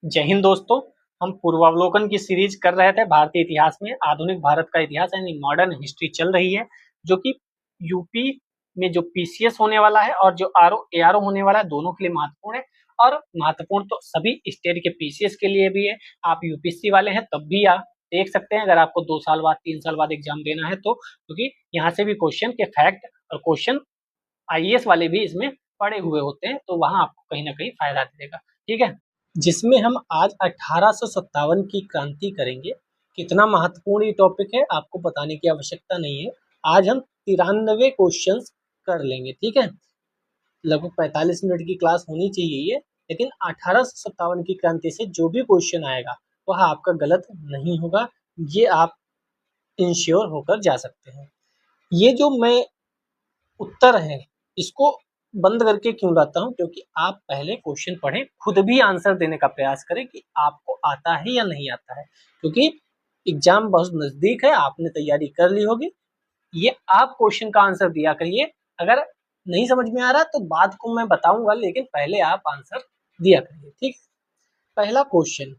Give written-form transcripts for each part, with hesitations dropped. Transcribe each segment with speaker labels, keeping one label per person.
Speaker 1: जय हिंद दोस्तों। हम पूर्वावलोकन की सीरीज कर रहे थे भारतीय इतिहास में। आधुनिक भारत का इतिहास यानी मॉडर्न हिस्ट्री चल रही है, जो कि यूपी में जो पीसीएस होने वाला है और जो आरओ एआरओ होने वाला है, दोनों के लिए महत्वपूर्ण है। और महत्वपूर्ण तो सभी स्टेट के पीसीएस के लिए भी है। आप यूपीएससी वाले हैं तब भी आप देख सकते हैं, अगर आपको 2 साल बाद 3 साल बाद एग्जाम देना है तो, क्योंकि यहाँ से भी क्वेश्चन के फैक्ट और क्वेश्चन आईएएस वाले भी इसमें पड़े हुए होते हैं, तो वहां आपको कहीं ना कहीं फायदा देगा। ठीक है, जिसमें हम आज 1857 की क्रांति करेंगे। कितना महत्वपूर्ण ये टॉपिक है आपको बताने की आवश्यकता नहीं है। आज हम 93 क्वेश्चंस कर लेंगे। ठीक है, लगभग 45 मिनट की क्लास होनी चाहिए ये, लेकिन 1857 की क्रांति से जो भी क्वेश्चन आएगा वह आपका गलत नहीं होगा, ये आप इंश्योर होकर जा सकते हैं। ये जो मैं उत्तर है इसको बंद करके क्यों लाता हूँ, क्योंकि आप पहले क्वेश्चन पढ़ें, खुद भी आंसर देने का प्रयास करें कि आपको आता है या नहीं आता है, क्योंकि एग्जाम बहुत नजदीक है, आपने तैयारी कर ली होगी। ये आप क्वेश्चन का आंसर दिया करिए। अगर नहीं समझ में आ रहा तो बात को मैं बताऊंगा, लेकिन पहले आप आंसर दिया करिए। ठीक, पहला क्वेश्चन,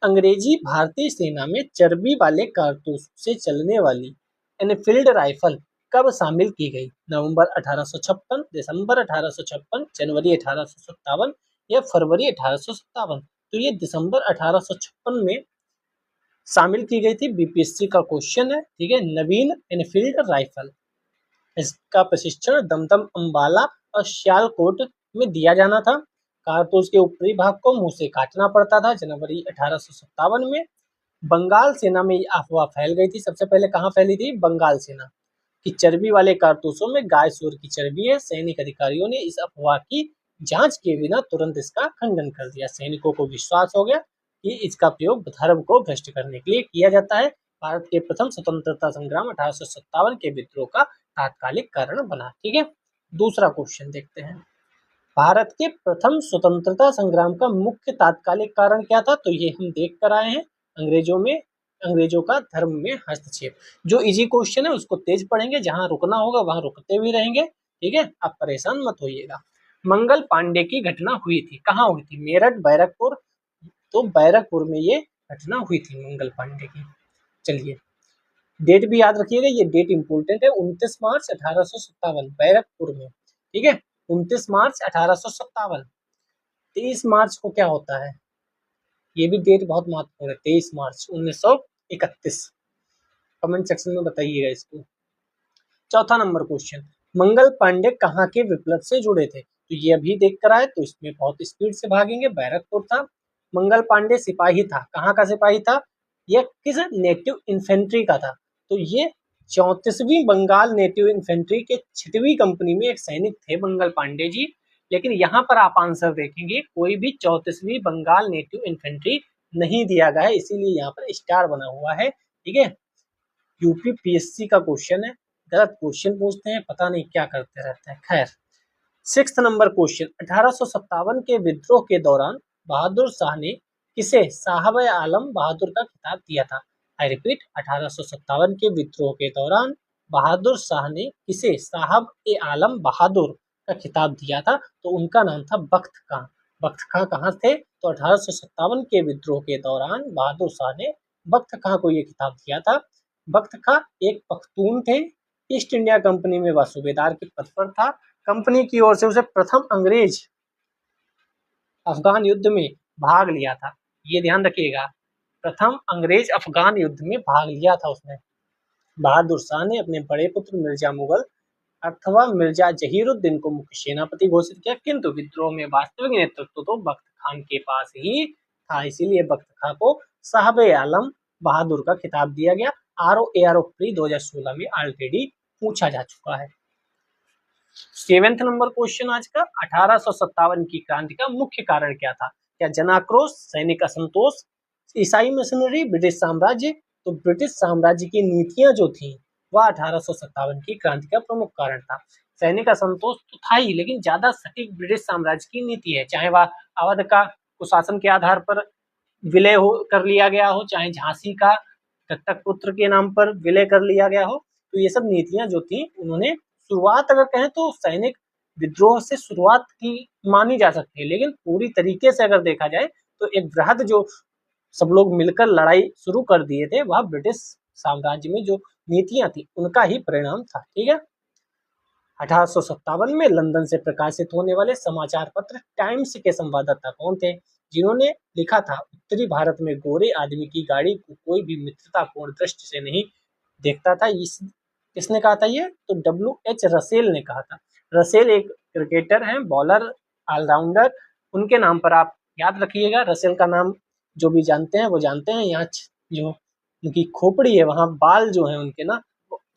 Speaker 1: अंग्रेजी भारतीय सेना में चर्बी वाले कारतूस से चलने वाली एनफील्ड राइफल कब शामिल की गई? नवंबर 1856, दिसंबर 1856, जनवरी 1857 या फरवरी 1857? तो ये दिसंबर 1856 में शामिल की गई थी। बीपीएससी का क्वेश्चन है। ठीक है, नवीन एनफील्ड राइफल, इसका प्रशिक्षण दमदम, अंबाला और सियालकोट में दिया जाना था। कारतूस के ऊपरी भाग को मुंह से काटना पड़ता था। जनवरी 1857 में बंगाल सेना में ये अफवाह फैल गई थी। सबसे पहले कहाँ फैली थी? बंगाल सेना की चर्बी वाले कारतूसों में गाय सूअर की चर्बी है। सैनिक अधिकारियों ने इस अफवाह की जांच किए बिना तुरंत इसका खंडन कर दिया। सैनिकों को विश्वास हो गया कि इसका प्रयोग धर्म को भ्रष्ट करने के लिए किया जाता है। भारत के प्रथम स्वतंत्रता संग्राम 1857 के विद्रोह का तात्कालिक कारण बना। ठीक है, दूसरा क्वेश्चन देखते हैं। भारत के प्रथम स्वतंत्रता संग्राम का मुख्य तात्कालिक कारण क्या था? तो ये हम देख कर आए हैं, अंग्रेजों का धर्म में हस्तक्षेप। जो इजी क्वेश्चन है उसको तेज पढ़ेंगे, जहां रुकना होगा वहां रुकते भी रहेंगे। ठीक है, आप परेशान मत होइएगा। मंगल पांडे की घटना हुई थी, कहाँ हुई थी? मेरठ, बैरकपुर। तो बैरकपुर में ये घटना हुई थी मंगल पांडे की। चलिए, डेट भी याद रखिएगा, ये डेट इंपोर्टेंट है। 29 मार्च 1857 बैरकपुर में। ठीक है, 29 मार्च 1857। 23 मार्च को क्या होता है? ये भी डेट बहुत महत्वपूर्ण है। 23 मार्च 1931। कमेंट सेक्शन में बताइएगा इसको। चौथा नंबर क्वेश्चन, मंगल पांडे कहाँ के विप्लव से जुड़े थे? तो ये अभी देख कर आए, तो इसमें बहुत स्पीड से भागेंगे। बैरकपुर था। मंगल पांडे सिपाही था, कहाँ का सिपाही था? यह किस नेटिव इन्फेंट्री का था? तो ये 34वीं बंगाल नेटिव इन्फेंट्री के 6वीं कंपनी में एक सैनिक थे मंगल पांडे जी। लेकिन यहाँ पर आप आंसर देखेंगे, कोई भी 34वीं बंगाल नेटिव इन्फेंट्री नहीं दिया गया है, इसीलिए यहाँ पर स्टार बना हुआ है। ठीक है, यूपी पीएससी का क्वेश्चन है, गलत क्वेश्चन पूछते हैं, पता नहीं क्या करते रहते हैं। खैर, 6 नंबर क्वेश्चन, 1857 के विद्रोह के दौरान बहादुर शाह ने किसे साहब आलम बहादुर का खिताब दिया था? आई रिपीट, 1857 के विद्रोह के दौरान बहादुर शाह ने किसे साहब ए आलम बहादुर का खिताब दिया था? तो उनका नाम था बख्त खां। बख्त खां कहाँ थे? तो 1857 के विद्रोह के दौरान बहादुर शाह ने बख्त खां को ये खिताब दिया था। बख्त खां एक पख्तून थे। ईस्ट इंडिया कंपनी में वह सूबेदार के पद पर था। कंपनी की ओर से उसे प्रथम अंग्रेज अफगान युद्ध में भाग लिया था। ये ध्यान रखिएगा, प्रथम अंग्रेज अफगान युद्ध में भाग लिया था उसने। बहादुर शाह ने अपने बड़े पुत्र मिर्जा मुगल अथवा मिर्जा जहीरुद्दीन को मुख्य सेनापति घोषित किया, किंतु विद्रोह में वास्तविक नेतृत्व तो बख्त खान के पास ही था। इसीलिए बख्त खान को साहब आलम बहादुर का खिताब दिया गया। आरओ एआरओ प्री 2016 में ऑलरेडी पूछा जा चुका है। 7th नंबर क्वेश्चन आज का, 1857 की क्रांति का मुख्य कारण क्या था? क्या जन आक्रोश, सैनिक असंतोष, ईसाई मिशनरी, ब्रिटिश साम्राज्य? तो ब्रिटिश साम्राज्य की नीतियां जो थी वह 1857 की क्रांति का प्रमुख कारण था। सैनिक असंतोष तो था ही, लेकिन ज्यादा सटीक ब्रिटिश साम्राज्य की नीति है, चाहे वह अवध का कुशासन के आधार पर विलय हो कर लिया गया हो, चाहे झांसी का दत्तक पुत्र के नाम पर विलय कर लिया गया हो। तो ये सब नीतियां जो थी, उन्होंने शुरुआत अगर कहें तो सैनिक विद्रोह से शुरुआत की मानी जा सकती है, लेकिन पूरी तरीके से अगर देखा जाए तो एक वृहद जो सब लोग मिलकर लड़ाई शुरू कर दिए थे, वह ब्रिटिश साम्राज्य में जो नीतियां थी उनका ही परिणाम था। ठीक है। 1857 में लंदन से प्रकाशित होने वाले समाचार पत्र टाइम्स के संवाददाता कौन थे, जिन्होंने लिखा था उत्तरी भारत में गोरे आदमी की गाड़ी को कोई भी मित्रतापूर्ण दृष्टि से नहीं देखता था। किसने कहा था ये? तो WH रसेल ने कहा था। रसेल एक क्रिकेटर हैं, बॉलर, ऑलराउंडर, उनके नाम पर आप याद रखिएगा। रसेल का नाम जो भी जानते हैं वो जानते हैं। यहाँ जो उनकी खोपड़ी है वहाँ बाल जो है उनके ना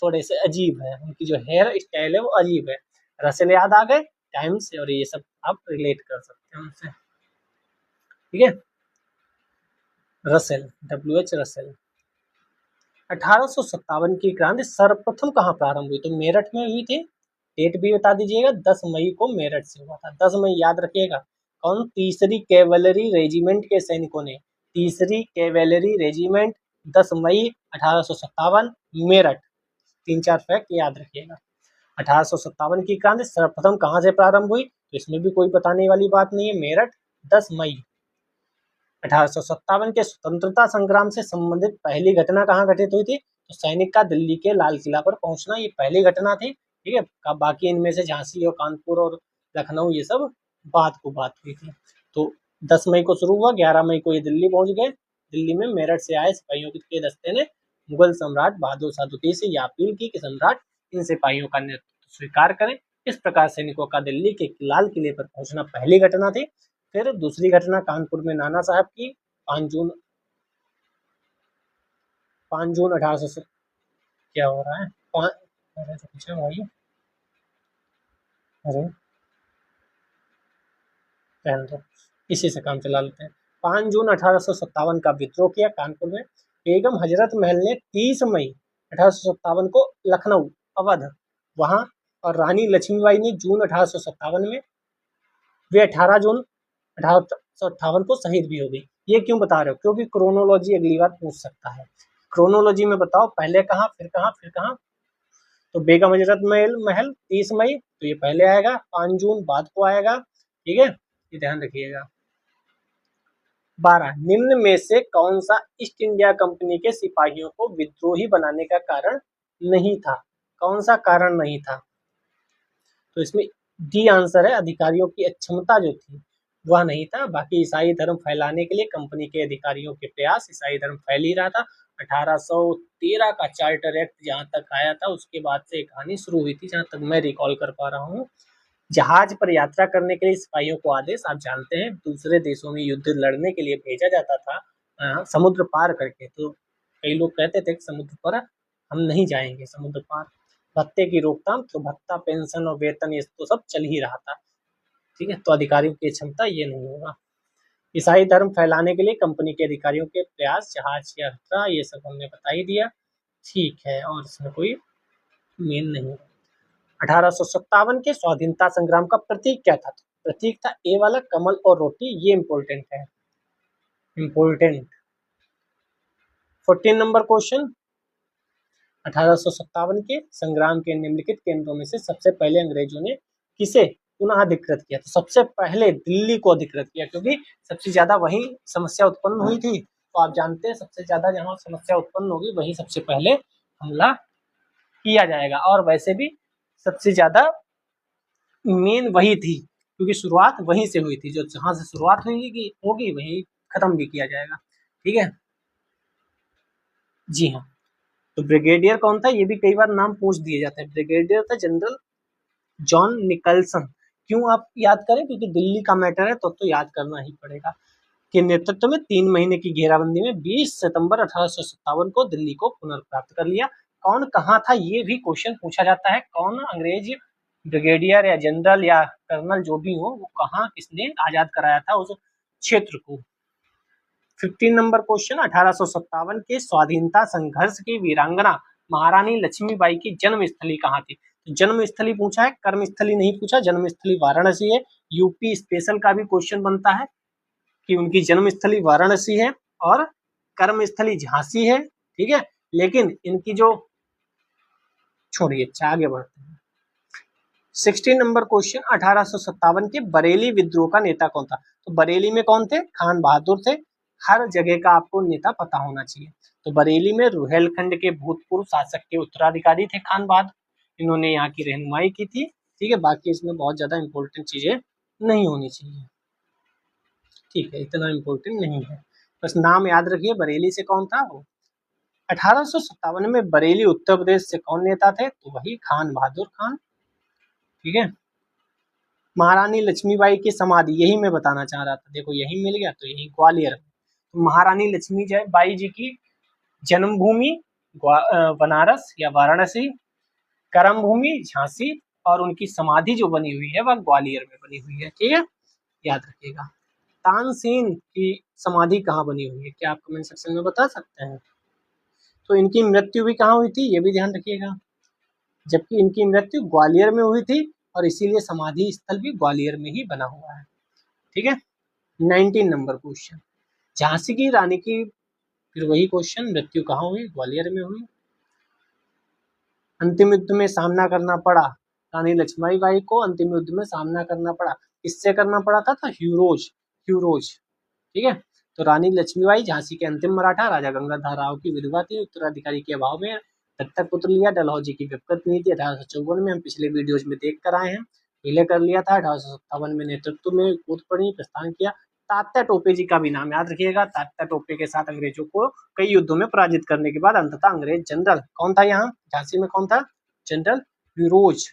Speaker 1: थोड़े से अजीब है, उनकी जो हेयर स्टाइल है वो अजीब है। रसेल याद आ गए, टाइम्स और ये सब आप रिलेट कर सकते हैं उनसे। ठीक है। Russell, WH Russell. 1857 की क्रांति सर्वप्रथम कहाँ प्रारंभ हुई? तो मेरठ में हुई थी। डेट भी बता दीजिएगा। 10 मई को मेरठ से हुआ था। 10 मई याद रखिएगा। कौन? तीसरी कैवलरी रेजिमेंट के सैनिकों ने, तीसरी कैवलरी रेजिमेंट, 10 मई 1857 मेरठ। 3-4 फैक्ट याद रखिएगा। 1857 की क्रांति सर्वप्रथम कहाँ से प्रारंभ हुई? तो इसमें भी कोई बताने वाली बात नहीं है। मेरठ, 10 मई 1857 के स्वतंत्रता संग्राम से संबंधित पहली घटना कहाँ घटित हुई थी? तो सैनिक का दिल्ली के लाल किला पर पहुंचना, ये पहली घटना थी। ठीक है। बाकी इनमें से झांसी और कानपुर और लखनऊ ये सब बात हुई थी। तो 10 मई को शुरू हुआ, 11 मई को ये दिल्ली पहुंच गए। दिल्ली में मेरठ से आए सिपाहियों के दस्ते ने मुगल सम्राट बहादुर शाह द्वितीय से यह अपील की कि सम्राट इन सिपाहियों का नेतृत्व स्वीकार करें। इस प्रकार सैनिकों का दिल्ली के लाल किले पर पहुंचना पहली घटना थी। फिर दूसरी घटना कानपुर में नाना साहब की 5 जून 1800 क्या हो रहा है? अरे इसी से काम चला लेते हैं। 5 जून 1857 का विद्रोह किया कानपुर में। बेगम हजरत महल ने 30 मई 1857 को लखनऊ, अवध वहां, और रानी लक्ष्मीबाई ने जून 1857 में, वे 18 जून 1858 को शहीद भी हो गई। ये क्यों बता रहे हो? क्योंकि क्रोनोलॉजी अगली बार पूछ सकता है। क्रोनोलॉजी में बताओ पहले कहाँ फिर कहाँ फिर कहाँ। तो बेगम हजरत महल 30 मई, तो ये पहले आएगा। 5 जून बाद को आएगा। ठीक है, ये ध्यान रखिएगा। 12 निम्न में से कौन सा ईस्ट इंडिया कंपनी के सिपाहियों को विद्रोही बनाने का कारण नहीं था? कौन सा कारण नहीं था? तो इसमें डी आंसर है, अधिकारियों की अक्षमता जो थी वह नहीं था। बाकी ईसाई धर्म फैलाने के लिए कंपनी के अधिकारियों के प्रयास, ईसाई धर्म फैल ही रहा था। 1813 का चार्टर एक्ट जहां तक आया था उसके बाद से कहानी शुरू हुई थी, जहां तक मैं रिकॉल कर पा रहा हूँ। जहाज पर यात्रा करने के लिए सिपाहियों को आदेश, आप जानते हैं दूसरे देशों में युद्ध लड़ने के लिए भेजा जाता था समुद्र पार करके। तो कई लोग कहते थे कि समुद्र पर हम नहीं जाएंगे, समुद्र पार। भत्ते की रोकथाम, तो भत्ता, पेंशन और वेतन ये तो सब चल ही रहा था। ठीक है, तो अधिकारियों की क्षमता ये नहीं होगा। ईसाई धर्म फैलाने के लिए कंपनी के अधिकारियों के प्रयास, जहाज की यात्रा, ये सब हमने बता ही दिया। ठीक है, और इसमें कोई मेन नहीं। 1857 के स्वाधीनता संग्राम का प्रतीक क्या था? प्रतीक था ए वाला, कमल और रोटी। ये इंपॉर्टेंट है, इंपॉर्टेंट। 14 नंबर क्वेश्चन, 1857 के संग्राम के निम्नलिखित केंद्रों में से सबसे पहले अंग्रेजों ने किसे पुनः अधिकृत किया? तो सबसे पहले दिल्ली को अधिकृत किया, क्योंकि सबसे ज्यादा वही समस्या उत्पन्न हुई थी। तो आप जानते हैं सबसे ज्यादा जहां समस्या उत्पन्न होगी वही सबसे पहले हमला किया जाएगा। और वैसे भी सबसे ज्यादा मेन वही थी, क्योंकि शुरुआत वहीं से हुई थी। जो जहां से शुरुआत होगी वहीं खत्म भी किया जाएगा। ठीक है जी हाँ। तो ब्रिगेडियर कौन था? ये भी कई बार नाम पूछ दिए जाते हैं। ब्रिगेडियर था जनरल जॉन निकलसन। क्यों आप याद करें? क्योंकि दिल्ली का मैटर है तो याद करना ही पड़ेगा। के नेतृत्व में 3 महीने की घेराबंदी में 20 सितंबर 1857 को दिल्ली को पुनर्प्राप्त कर लिया। कौन कहाँ था ये भी क्वेश्चन पूछा जाता है। कौन अंग्रेज ब्रिगेडियर या जनरल या कर्नल जो भी हो, वो कहाँ किसने आजाद कराया था उस क्षेत्र को। 15 नंबर क्वेश्चन, 1857 के स्वाधीनता संघर्ष की वीरांगना महारानी लक्ष्मीबाई की जन्मस्थली कहाँ थी? तो जन्मस्थली पूछा है, कर्मस्थली नहीं पूछा। जन्मस्थली वाराणसी है। यूपी स्पेशल का भी क्वेश्चन बनता है कि उनकी जन्मस्थली वाराणसी है और कर्मस्थली झांसी है। ठीक है, लेकिन इनकी जो, छोड़िए आगे बढ़ते हैं। 16 नंबर क्वेश्चन, 1857 के बरेली विद्रोह का नेता कौन था? तो बरेली में कौन थे? खान बहादुर थे। हर जगह का आपको नेता पता होना चाहिए। तो बरेली में रुहेलखंड के भूतपूर्व शासक के उत्तराधिकारी थे खान बहादुर, इन्होंने यहाँ की रहनुमाई की थी। ठीक है, बाकी इसमें बहुत ज्यादा इंपॉर्टेंट चीजें नहीं होनी चाहिए। ठीक है, इतना इंपॉर्टेंट नहीं है, बस नाम याद रखिए। बरेली से कौन था? वो 1857 में बरेली उत्तर प्रदेश से कौन नेता थे? तो वही खान बहादुर खान। ठीक है, महारानी लक्ष्मीबाई की समाधि, यही मैं बताना चाह रहा था, देखो यही मिल गया, तो यही ग्वालियर। तो महारानी लक्ष्मीबाई जी की जन्मभूमि बनारस या वाराणसी, कर्म भूमि झांसी, और उनकी समाधि जो बनी हुई है वह ग्वालियर में बनी हुई है। ठीक है, याद रखिएगा। तानसेन की समाधि कहाँ बनी हुई है, क्या आप कमेंट सेक्शन में बता सकते हैं? तो इनकी मृत्यु भी कहाँ हुई थी, ये भी ध्यान रखिएगा, जबकि इनकी मृत्यु ग्वालियर में हुई थी, और इसीलिए समाधि स्थल भी ग्वालियर में ही बना हुआ है। ठीक है, 19 नंबर क्वेश्चन, झांसी की रानी की, फिर वही क्वेश्चन, मृत्यु कहाँ हुई? ग्वालियर में हुई। अंतिम युद्ध में सामना करना पड़ा रानी लक्ष्मीबाई को, अंतिम युद्ध में सामना करना पड़ा, किससे करना पड़ा था? ह्यूरोज। ठीक है, तो रानी लक्ष्मीबाई झांसी के अंतिम मराठा राजा गंगाधर राव की विधवा थी। उत्तराधिकारी के अभाव में दत्तक पुत्र लिया। डलहौजी की विपरीत नीति 1854 में हम पिछले वीडियोज में देख कर आए हैं, विलय कर लिया था। 1857 में नेतृत्व में कूद पड़ी, प्रस्थान किया। तात्या टोपे जी का भी नाम याद रखिएगा। तात्या टोपे के साथ अंग्रेजों को कई युद्धों में पराजित करने के बाद अंततः अंग्रेज जनरल कौन था यहाँ झांसी में? कौन था? General Hugh Rose.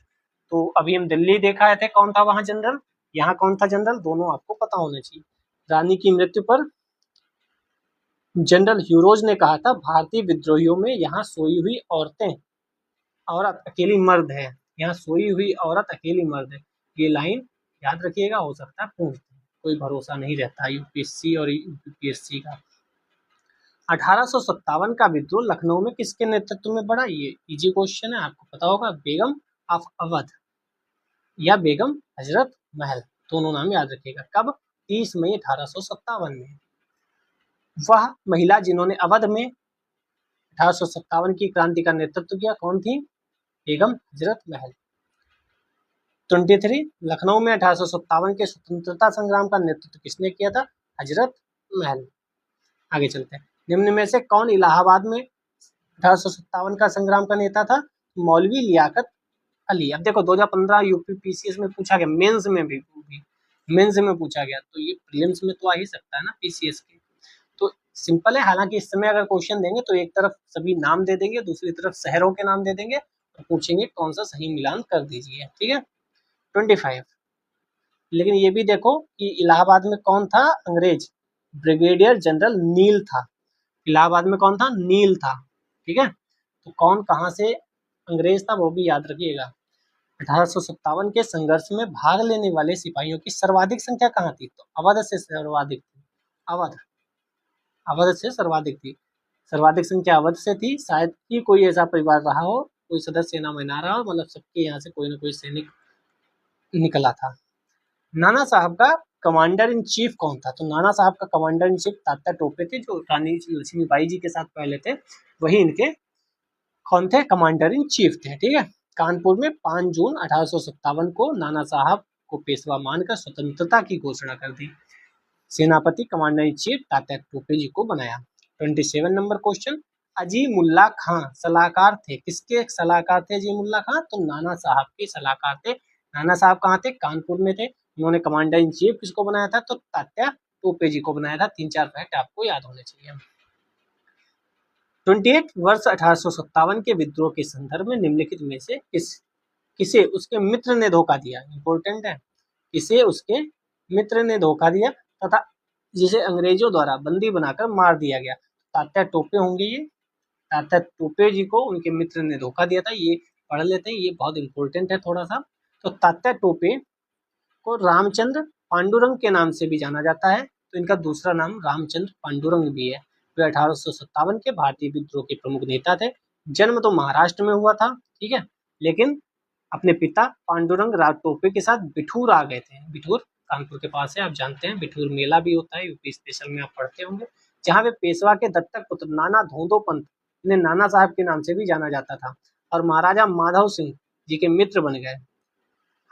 Speaker 1: तो अभी हम दिल्ली देखा थे, कौन था वहां जनरल, यहाँ कौन था जनरल, दोनों आपको पता होने चाहिए। रानी की मृत्यु पर जनरल ह्यूरोज ने कहा था, भारतीय विद्रोहियों में यहाँ सोई हुई औरत अकेली मर्द है, यहाँ सोई हुई औरत अकेली मर्द है। ये लाइन याद रखिएगा, हो सकता है पूछ दे, कोई भरोसा नहीं रहता यूपीएससी और यूपीएससी का। 1857 का विद्रोह लखनऊ में किसके नेतृत्व में बढ़ा? ये इजी क्वेश्चन है, आपको पता होगा, बेगम ऑफ अवध या बेगम हजरत महल, दोनों नाम याद रखिएगा। कब? 30 मई 1857 में। वह महिला जिन्होंने अवध में 1857 की क्रांति का नेतृत्व किया, कौन थी? बेगम हजरत महल। 23 लखनऊ में 1857 के स्वतंत्रता संग्राम का नेतृत्व किसने किया था? हजरत महल। आगे चलते हैं, निम्न में से कौन इलाहाबाद में 1857 का संग्राम का नेता था? मौलवी लियाकत अली। अब देखो 2015 यूपी पीसीएस में पूछा गया, मेंस में भी मेंस में पूछा गया, तो ये प्रीलिम्स में तो आ ही सकता है ना पीसीएस के। तो सिंपल है, हालांकि इस समय अगर क्वेश्चन देंगे तो एक तरफ सभी नाम दे देंगे, दूसरी तरफ शहरों के नाम दे देंगे, और पूछेंगे कौन सा सही मिलान कर दीजिए। ठीक है, 25। लेकिन ये भी देखो कि इलाहाबाद में कौन था? अंग्रेज, ब्रिगेडियर जनरल नील था। इलाहाबाद में कौन था? नील था। ठीक है, तो कौन कहाँ से अंग्रेज था वो भी याद रखिएगा। 1857 के संघर्ष में भाग लेने वाले सिपाहियों की सर्वाधिक संख्या कहाँ थी? तो अवध से सर्वाधिक थी। अवध से सर्वाधिक थी, सर्वाधिक संख्या अवध से थी। शायद ही कोई ऐसा परिवार रहा हो, कोई सदस्य सेना में ना रहा हो, मतलब सबके यहाँ से कोई ना कोई सैनिक निकला था। नाना साहब का कमांडर इन चीफ कौन था? तो नाना साहब का commander in chief Tatya Tope थे, जो रानी लक्ष्मीबाई जी के साथ पहले थे, वही इनके कौन थे? कमांडर इन चीफ थे। ठीक है, कानपुर में 5 जून 1857 को नाना साहब को पेशवा मानकर स्वतंत्रता की घोषणा कर दी। सेनापति commander in chief Tatya Tope ji को बनाया। 27 नंबर क्वेश्चन, अजीमुल्ला खां सलाहकार थे, किसके सलाहकार थे अजीमुल्ला खां? तो नाना साहब के सलाहकार थे। नाना साहब कहाँ थे? कानपुर में थे। उन्होंने कमांडर इन चीफ किसको बनाया था? तो तात्या टोपे जी को बनाया था। 3-4 फैक्ट आपको याद होने चाहिए। 28 वर्ष 1857 के विद्रोह के संदर्भ में निम्नलिखित में से किसे उसके मित्र ने धोखा दिया? इंपॉर्टेंट है, किसे उसके मित्र ने धोखा दिया तथा जिसे अंग्रेजों द्वारा बंदी बनाकर मार दिया गया? तात्या टोपे होंगे ये। तात्या टोपे जी को उनके मित्र ने धोखा दिया था, ये पढ़ लेते हैं, ये बहुत इंपॉर्टेंट है थोड़ा सा। तो तात्या टोपे को रामचंद्र पांडुरंग के नाम से भी जाना जाता है, तो इनका दूसरा नाम रामचंद्र पांडुरंग भी है। वे 1857 के भारतीय विद्रोह के प्रमुख नेता थे। जन्म तो महाराष्ट्र में हुआ था, ठीक है, लेकिन अपने पिता पांडुरंग राव टोपे के साथ बिठूर आ गए थे। बिठूर कानपुर के पास है, आप जानते हैं, बिठूर मेला भी होता है, यूपी स्पेशल में आप पढ़ते होंगे, जहाँ वे पेशवा के दत्तक पुत्र नाना धोंदो पंत ने नाना साहब के नाम से भी जाना जाता था, और महाराजा माधव सिंह जी के मित्र बन गए।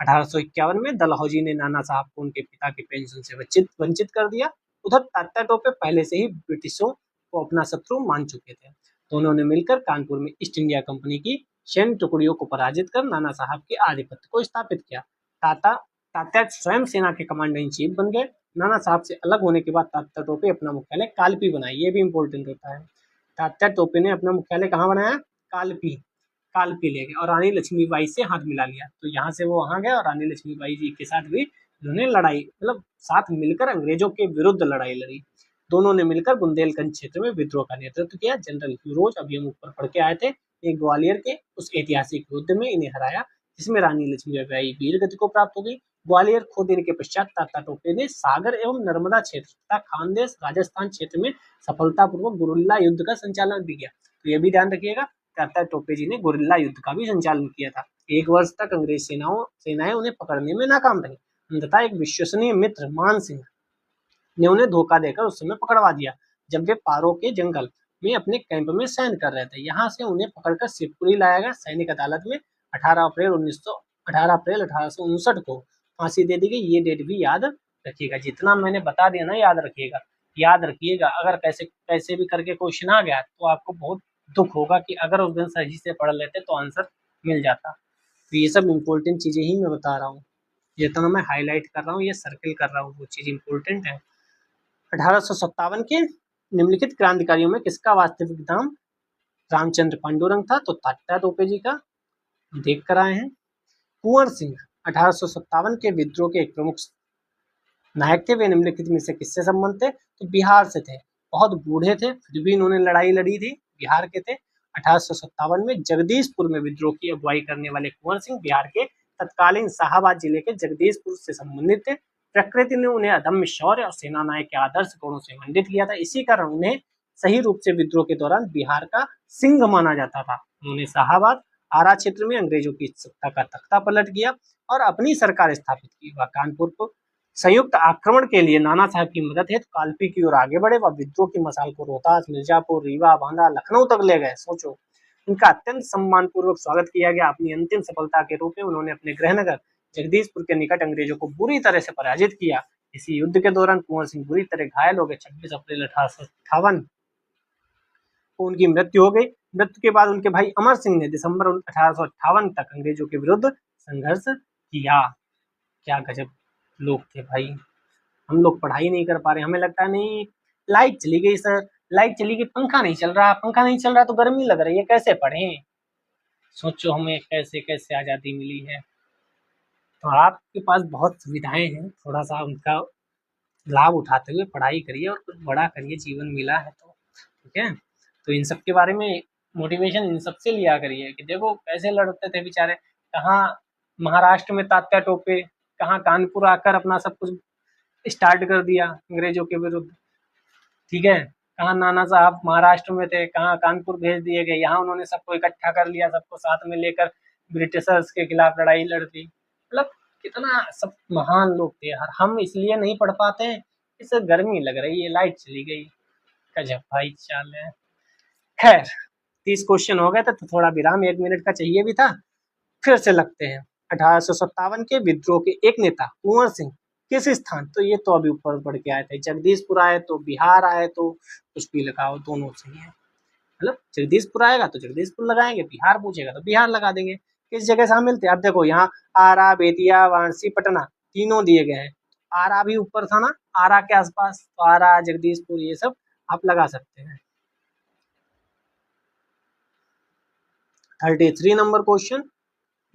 Speaker 1: 1851 में डलहौजी ने नाना साहब को उनके पिता की पेंशन से वंचित कर दिया। उधर तात्या टोपे पहले से ही ब्रिटिशों को अपना शत्रु मान चुके थे। दोनों ने मिलकर कानपुर में ईस्ट इंडिया कंपनी की सैन्य टुकड़ियों को पराजित कर नाना साहब के आधिपत्य को स्थापित किया। तात्या स्वयं सेना के कमांडर इन चीफ बन गए। नाना साहब से अलग होने के बाद तात्या टोपे अपना मुख्यालय कालपी बनाई, ये भी इम्पोर्टेंट होता है। तात्या टोपे ने अपना मुख्यालय कहाँ बनाया? कालपी ले गए और रानी लक्ष्मीबाई से हाथ मिला लिया। तो यहाँ से वो वहां गए और रानी लक्ष्मीबाई जी के साथ भी उन्होंने लड़ाई, मतलब साथ मिलकर अंग्रेजों के विरुद्ध लड़ाई लड़ी। दोनों ने मिलकर बुंदेलखंड क्षेत्र में विद्रोह का नेतृत्व किया। जनरल फिरोज, अभी हम ऊपर पढ़ के आए थे, एक ग्वालियर के उस ऐतिहासिक युद्ध में इन्हें हराया, जिसमें रानी लक्ष्मीबाई वीर गति को प्राप्त हो गई। ग्वालियर खो देने के पश्चात तात्या टोपे ने सागर एवं नर्मदा क्षेत्र तथा खानदेश राजस्थान क्षेत्र में सफलतापूर्वक गुरिल्ला युद्ध का संचालन भी किया। तो ये भी ध्यान रखिएगा, तात्या टोपे जी ने गुरिल्ला युद्ध का भी संचालन किया था। 1 वर्ष तक अंग्रेज सेनाएं उन्हें पकड़ने में नाकाम रही। अंततः एक विश्वसनीय मित्र मान सिंह ने उन्हें धोखा देकर उस समय पकड़वा दिया, जब वे पारो के जंगल में अपने कैंप में सैन कर रहे थे। यहाँ से उन्हें पकड़कर शिवपुरी लाया गया। सैनिक अदालत में 18 अप्रैल 1859 को फांसी दे दी गई। ये डेट भी याद रखिएगा, जितना मैंने बता दिया ना याद रखिएगा। अगर कैसे भी करके क्वेश्चन आ गया तो आपको बहुत दुख होगा कि अगर उस दिन सही से पढ़ लेते तो आंसर मिल जाता। तो ये सब इम्पोर्टेंट चीजें ही मैं बता रहा हूँ, जितना मैं हाईलाइट कर रहा हूँ, ये सर्किल कर रहा हूँ, वो चीज इम्पोर्टेंट है। 1857 के निम्नलिखित क्रांतिकारियों में किसका वास्तविक नाम रामचंद्र पांडुरंग था? तो तात्या टोपे जी का, देख कर आए हैं। कुंवर सिंह 1857 के विद्रोह के एक प्रमुख नायक थे। वे निम्नलिखित में से किससे संबंध थे? तो बिहार से थे। बहुत बूढ़े थे, फिर भी इन्होंने लड़ाई लड़ी थी, बिहार के थे। 1857 में जगदीशपुर में विद्रोह की अगुवाई करने वाले कुंवर सिंह बिहार के तत्कालीन शाहाबाद जिले के जगदीशपुर से संबंधित थे। प्रकृति ने उन्हें अदम्य शौर्य और सेना नायक के आदर्श गुणों से मंडित किया था। इसी कारण उन्हें सही रूप से विद्रोह के दौरान बिहार का सिंह माना जाता था। उन्होंने शाहाबाद, आरा क्षेत्र में अंग्रेजों की सत्ता का तख्ता पलट किया और अपनी सरकार स्थापित की। वह कानपुर को संयुक्त आक्रमण के लिए नाना साहब की मदद हेतु कालपी की ओर आगे बढ़े। वह विद्रोह की मसाल को रोहतास, मिर्जापुर, रीवा, बांदा, लखनऊ तक ले गए। सोचो, उनका अत्यंत सम्मानपूर्वक स्वागत किया गया। अपनी अंतिम सफलता के रूप में उन्होंने अपने गृहनगर जगदीशपुर के निकट अंग्रेजों को बुरी तरह से पराजित किया। इसी युद्ध के दौरान कुंवर सिंह बुरी तरह घायल हो गए। 26 अप्रैल 1858 को उनकी मृत्यु हो गई। मृत्यु के बाद उनके भाई अमर सिंह ने दिसंबर 1858 तक अंग्रेजों के विरुद्ध संघर्ष किया। क्या गजब लोग थे भाई। हम लोग पढ़ाई नहीं कर पा रहे, हमें लगता है नहीं, लाइट चली गई सर, लाइट चली गई, पंखा नहीं चल रहा तो गर्मी लग रही है, कैसे पढ़ें? सोचो हमें कैसे कैसे आज़ादी मिली है। तो आपके पास बहुत सुविधाएं हैं, थोड़ा सा उनका लाभ उठाते हुए पढ़ाई करिए और कुछ बड़ा करिए, जीवन मिला है तो, ठीक है। तो इन सब के बारे में मोटिवेशन इन सबसे लिया करिए कि देखो कैसे लड़ते थे बेचारे, कहाँ महाराष्ट्र में तात्या टोपे, कहाँ कानपुर आकर अपना सब कुछ स्टार्ट कर दिया अंग्रेजों के विरुद्ध, ठीक है। कहाँ नाना साहब महाराष्ट्र में थे, कहाँ कानपुर भेज दिए गए, यहाँ उन्होंने सबको इकट्ठा कर लिया, सबको साथ में लेकर ब्रिटिशर्स के खिलाफ लड़ाई लड़ दी। मतलब कितना सब महान लोग थे यार। हम इसलिए नहीं पढ़ पाते हैं, इससे गर्मी लग रही है, लाइट चली गई, गजब भाई चाल है। खैर 30 क्वेश्चन हो गए थे तो थोड़ा विराम 1 मिनट का चाहिए भी था, फिर से लगते हैं। 1857 के विद्रोह के एक नेता कुंवर सिंह किस स्थान, तो ये तो अभी ऊपर बढ़ के आए थे, जगदीशपुर आए तो बिहार आए तो कुछ भी लगाओ, दोनों सही है। मतलब जगदीशपुर आएगा तो जगदीशपुर लगाएंगे, बिहार पूछेगा तो बिहार लगा देंगे। किस जगह शामिल थे? अब देखो यहाँ आरा, बेतिया, वाराणसी, पटना तीनों दिए गए हैं। आरा भी ऊपर था ना, आरा के आसपास, तो आरा, जगदीशपुर ये सब आप लगा सकते हैं। 33 नंबर क्वेश्चन,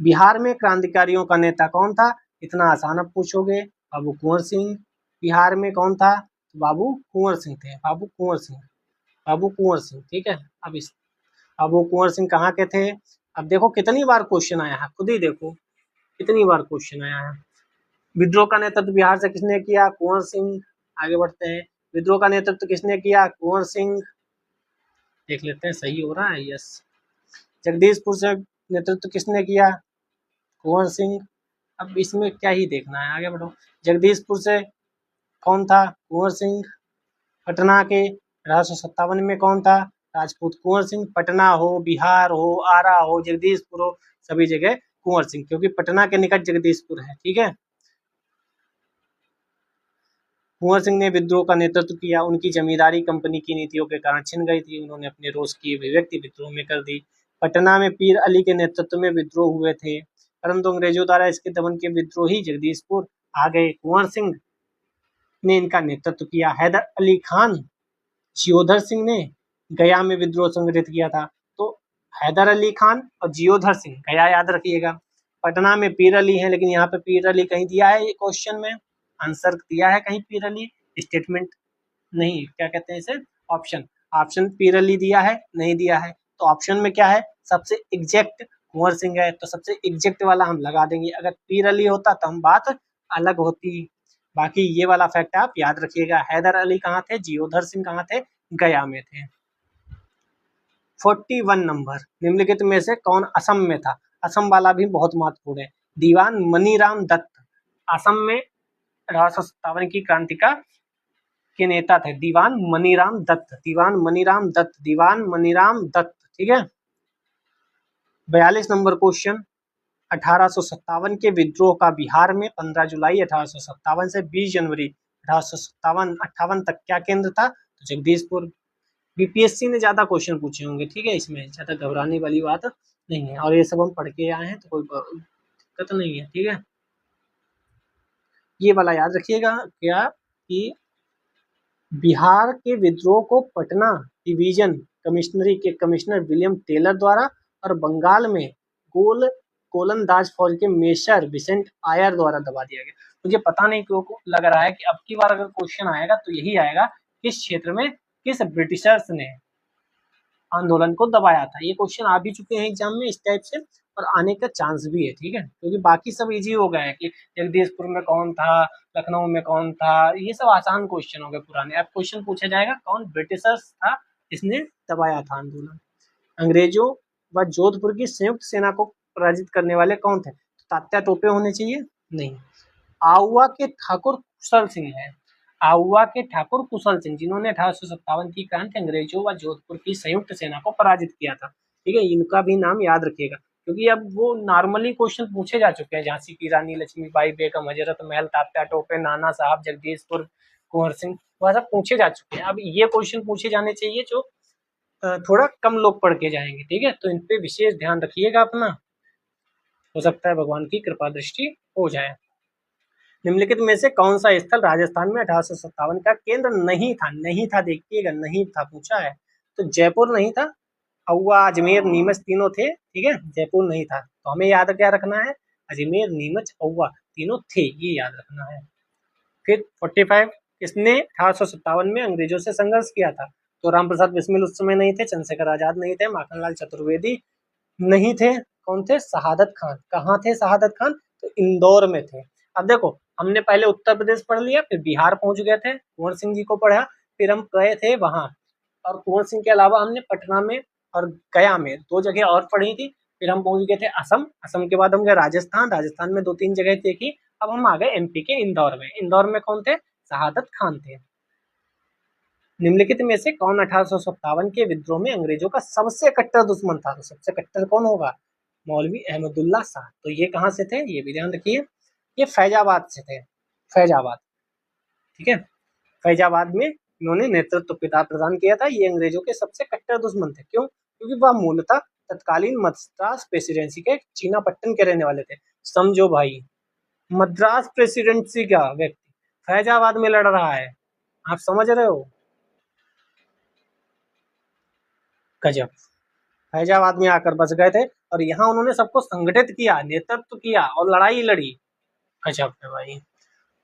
Speaker 1: बिहार में क्रांतिकारियों का नेता कौन था? इतना आसान अब पूछोगे, बाबू कुंवर सिंह। बिहार में कौन था? बाबू कुंवर सिंह थे, बाबू कुंवर सिंह, ठीक है। अब इस बाबू कुंवर सिंह कहाँ के थे? अब देखो कितनी बार क्वेश्चन आया है, खुद ही देखो कितनी बार क्वेश्चन आया है। विद्रोह का नेतृत्व बिहार से किसने किया? कुंवर सिंह। आगे बढ़ते हैं, विद्रोह का नेतृत्व किसने किया? कुंवर सिंह। देख लेते हैं सही हो रहा है, यस। जगदीशपुर से नेतृत्व किसने किया? कुंवर सिंह। अब इसमें क्या ही देखना है, आगे बढ़ो। जगदीशपुर से कौन था? कुंवर सिंह। पटना के 1857 में कौन था? राजपूत कुंवर सिंह। पटना हो, बिहार हो, आरा हो, जगदीशपुर हो, सभी जगह कुंवर सिंह, क्योंकि पटना के निकट जगदीशपुर है। ठीक है, कुंवर सिंह ने विद्रोह का नेतृत्व किया। उनकी जमींदारी कंपनी की नीतियों के कारण छिन गई थी। उन्होंने अपने रोष की अभिव्यक्ति विद्रोह में कर दी। पटना में पीर अली के नेतृत्व में विद्रोह हुए थे, परंतु अंग्रेजों द्वारा इसके दमन के विद्रोही जगदीशपुर आ गए। कुंवर सिंह ने इनका नेतृत्व किया। हैदर अली खान जियोधर सिंह ने गया में विद्रोह संगठित किया था। तो हैदर अली खान और जियोधर सिंह, गया याद रखिएगा। पटना में पीर अली है, लेकिन यहाँ पे पीर अली कहीं दिया है, ये क्वेश्चन में आंसर दिया है कहीं पीर अली, स्टेटमेंट नहीं, क्या कहते हैं इसे, ऑप्शन पीर अली दिया है, नहीं दिया है। तो ऑप्शन में क्या है, सबसे एग्जैक्ट कुंवर सिंह है, तो सबसे एग्जैक्ट वाला हम लगा देंगे। अगर पीर अली होता तो हम बात अलग होती। बाकी ये वाला फैक्ट आप याद रखिएगा। हैदर अली कहाँ थे, जियोधर सिंह कहाँ थे, गया में थे। 41 नंबर, निम्नलिखित में से कौन असम में था। असम वाला भी बहुत महत्वपूर्ण है। दीवान मनीराम दत्त असम में 1857 की क्रांतिका के नेता थे। दीवान मनीराम दत्त, दीवान मनीराम दत्त, दीवान मनीराम दत्त। ठीक है, 42 नंबर क्वेश्चन, 1857 के विद्रोह का बिहार में 15 जुलाई 1857 से 20 जनवरी 1858 तक क्या केंद्र था, तो जगदीशपुर। बीपीएससी ने ज्यादा क्वेश्चन पूछे होंगे। ठीक है, इसमें ज्यादा घबराने वाली बात नहीं है, और ये सब हम पढ़ के आए हैं तो कोई दिक्कत नहीं है। ठीक है, ये वाला याद रखिएगा क्या कि बिहार के विद्रोह को पटना डिवीजन कमिश्नरी के कमिश्नर विलियम टेलर द्वारा और बंगाल में गोलंदाज फौज के मेजर विसेंट आयर द्वारा दबा दिया गया। मुझे पता नहीं क्यों लग रहा है कि अब की बार अगर क्वेश्चन आएगा तो यही आएगा, किस क्षेत्र में किस ब्रिटिशर्स ने आंदोलन को दबाया था। ये क्वेश्चन आ भी चुके हैं एग्जाम में इस टाइप से, और आने का चांस भी है। ठीक है, क्योंकि बाकी सब इजी हो गया है कि जगदीशपुर में कौन था, लखनऊ में कौन था, ये सब आसान क्वेश्चन हो गए पुराने। अब क्वेश्चन पूछा जाएगा कौन ब्रिटिशर्स था जिसने दबाया था आंदोलन। अंग्रेजों व जोधपुर की संयुक्त सेना को पराजित करने वाले कौन थे, तात्या टोपे होने चाहिए, नहीं, आउवा के ठाकुर कुशल सिंह है। आउवा के ठाकुर कुशल सिंह, जिन्होंने 1857 की क्रांति अंग्रेजों व जोधपुर की संयुक्त सेना को पराजित किया था। ठीक है, इनका भी नाम याद रखिएगा, क्योंकि अब वो नॉर्मली क्वेश्चन पूछे जा चुके हैं। झांसी की रानी लक्ष्मीबाई, बेगम हजरत महल, तात्या टोपे, नाना साहब, जगदीशपुर, कुंवर सिंह, वह सब पूछे जा चुके हैं। अब ये क्वेश्चन पूछे जाने चाहिए जो थोड़ा कम लोग पढ़ के जाएंगे। ठीक है, तो इन पे विशेष ध्यान रखिएगा अपना, हो सकता है भगवान की कृपा दृष्टि हो जाए। निम्नलिखित में से कौन सा स्थल राजस्थान में 1857 का केंद्र नहीं था, नहीं था, देखिएगा नहीं था पूछा है, तो जयपुर नहीं था, आउवा, अजमेर, नीमच तीनों थे। ठीक है, जयपुर नहीं था, तो हमें याद क्या रखना है, अजमेर, नीमच, आउवा तीनों थे, ये याद रखना है। फिर 45, किसने 1857 में अंग्रेजों से संघर्ष किया था, तो राम प्रसाद बिस्मिल उस समय नहीं थे, चंद्रशेखर आजाद नहीं थे, माखनलाल चतुर्वेदी नहीं थे, कौन थे, शहादत खान। कहाँ थे शहादत खान, तो इंदौर में थे। अब देखो, हमने पहले उत्तर प्रदेश पढ़ लिया, फिर बिहार पहुंच गए थे, कुंवर सिंह जी को पढ़ा, फिर हम गए थे वहां, और कुंवर सिंह के अलावा हमने पटना में और गया में 2 जगह और पढ़ी थी। फिर हम पहुंच गए थे असम, असम के बाद हम गए राजस्थान, राजस्थान में 2-3 जगह देखी। अब हम आ गए एमपी के इंदौर में। इंदौर में कौन थे, शहादत खान थे। निम्नलिखित में से कौन 1857 के विद्रोह में अंग्रेजों का सबसे कट्टर दुश्मन था, तो सबसे कट्टर कौन होगा, मौलवी अहमदुल्ला शाह। तो ये कहाँ से थे, ये भी ध्यान रखिए, ये फैजाबाद से थे, फैजाबाद। ठीक है, फैजाबाद में इन्होंने नेतृत्व पिता प्रदान किया था। ये अंग्रेजों के सबसे कट्टर दुश्मन थे, क्यों, क्योंकि वह मूलतः तत्कालीन मद्रास प्रेसिडेंसी के चीनापट्टन के रहने वाले थे। समझो भाई, मद्रास प्रेसिडेंसी का व्यक्ति फैजाबाद में लड़ रहा है, आप समझ रहे हो, गजब। फैजाबाद में आकर बस गए थे, और यहाँ उन्होंने सबको संगठित किया, नेतृत्व किया और लड़ाई लड़ी, गजब है भाई।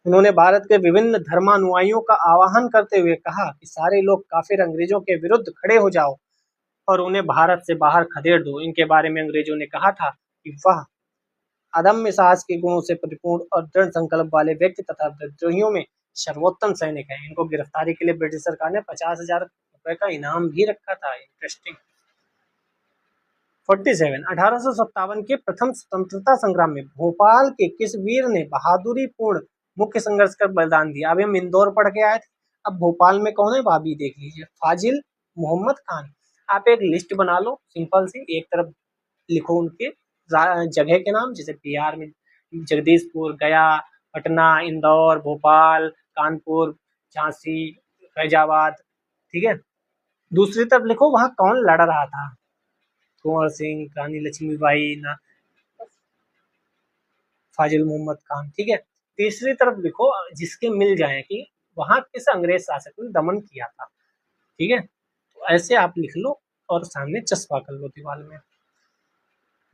Speaker 1: उन्होंने भारत के विभिन्न धर्मानुयायियों का आह्वान करते हुए कहा कि सारे लोग काफिर अंग्रेजों के विरुद्ध खड़े हो जाओ और उन्हें भारत से बाहर खदेड़ दो। इनके बारे में अंग्रेजों ने कहा था कि वह अदम्य साहस के गुणों से परिपूर्ण और दृढ़ संकल्प वाले व्यक्ति तथा विद्रोहियों में सर्वोत्तम सैनिक है। इनको गिरफ्तारी के लिए ब्रिटिश सरकार ने 50,000 रुपए का इनाम भी रखा था। इंटरेस्टिंग। 47, 1857 के प्रथम स्वतंत्रता संग्राम में भोपाल के किस वीर ने बहादुरी पूर्ण मुख्य संघर्ष कर बलिदान दिया। अभी हम इंदौर पढ़ के आए थे, अब भोपाल में कौन है, भाभी देख लीजिए, फाजिल मोहम्मद खान। आप एक लिस्ट बना लो सिंपल सी, एक तरफ लिखो उनके जगह के नाम, जैसे बिहार में जगदीशपुर, गया, पटना, इंदौर, भोपाल, कानपुर, झांसी, फैजाबाद, ठीक है। दूसरी तरफ लिखो वहां कौन लड़ रहा था, कुंवर सिंह, रानी लक्ष्मीबाई, ना फाजिल मोहम्मद खान, ठीक है। तीसरी तरफ लिखो जिसके मिल जाए कि वहां किस अंग्रेज शासक ने दमन किया था, ठीक है। तो ऐसे आप लिख लो और सामने चस्पा कर लो दीवार में।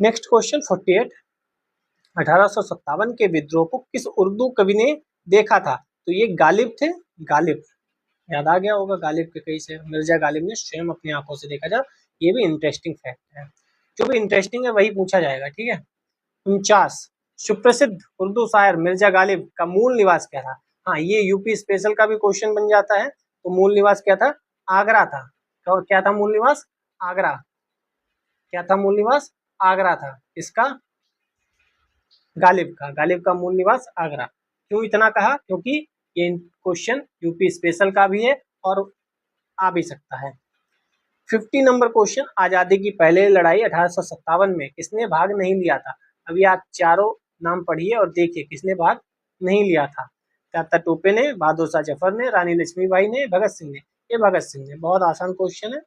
Speaker 1: नेक्स्ट क्वेश्चन 48, 1857 के विद्रोह को किस उर्दू कवि ने देखा था? तो ये गालिब थे, गालिब, याद आ गया होगा गालिब के कई से, मिर्जा गालिब ने स्वयं अपनी आंखों से देखा था। ये भी इंटरेस्टिंग फैक्ट है, जो भी इंटरेस्टिंग है वही पूछा जाएगा, ठीक है। 49, सुप्रसिद्ध उर्दू शायर मिर्जा गालिब का मूल निवास क्या था? हाँ, ये यूपी स्पेशल का भी क्वेश्चन बन जाता है। तो मूल निवास क्या था? आगरा था। क्या था मूल निवास? आगरा। क्या था मूल निवास? आगरा था। इसका गालिब का मूल निवास आगरा। क्यों इतना कहा? क्योंकि ये क्वेश्चन यूपी स्पेशल का भी है और आ भी सकता है। 50 नंबर क्वेश्चन, आजादी की पहले लड़ाई 1857 में किसने भाग नहीं लिया था? अभी आप चारों नाम पढ़िए और देखिए किसने भाग नहीं लिया था। तात्या टोपे ने, बहादुर शाह जफर ने, रानी लक्ष्मीबाई ने, भगत सिंह ने। ये भगत सिंह ने। बहुत आसान क्वेश्चन है,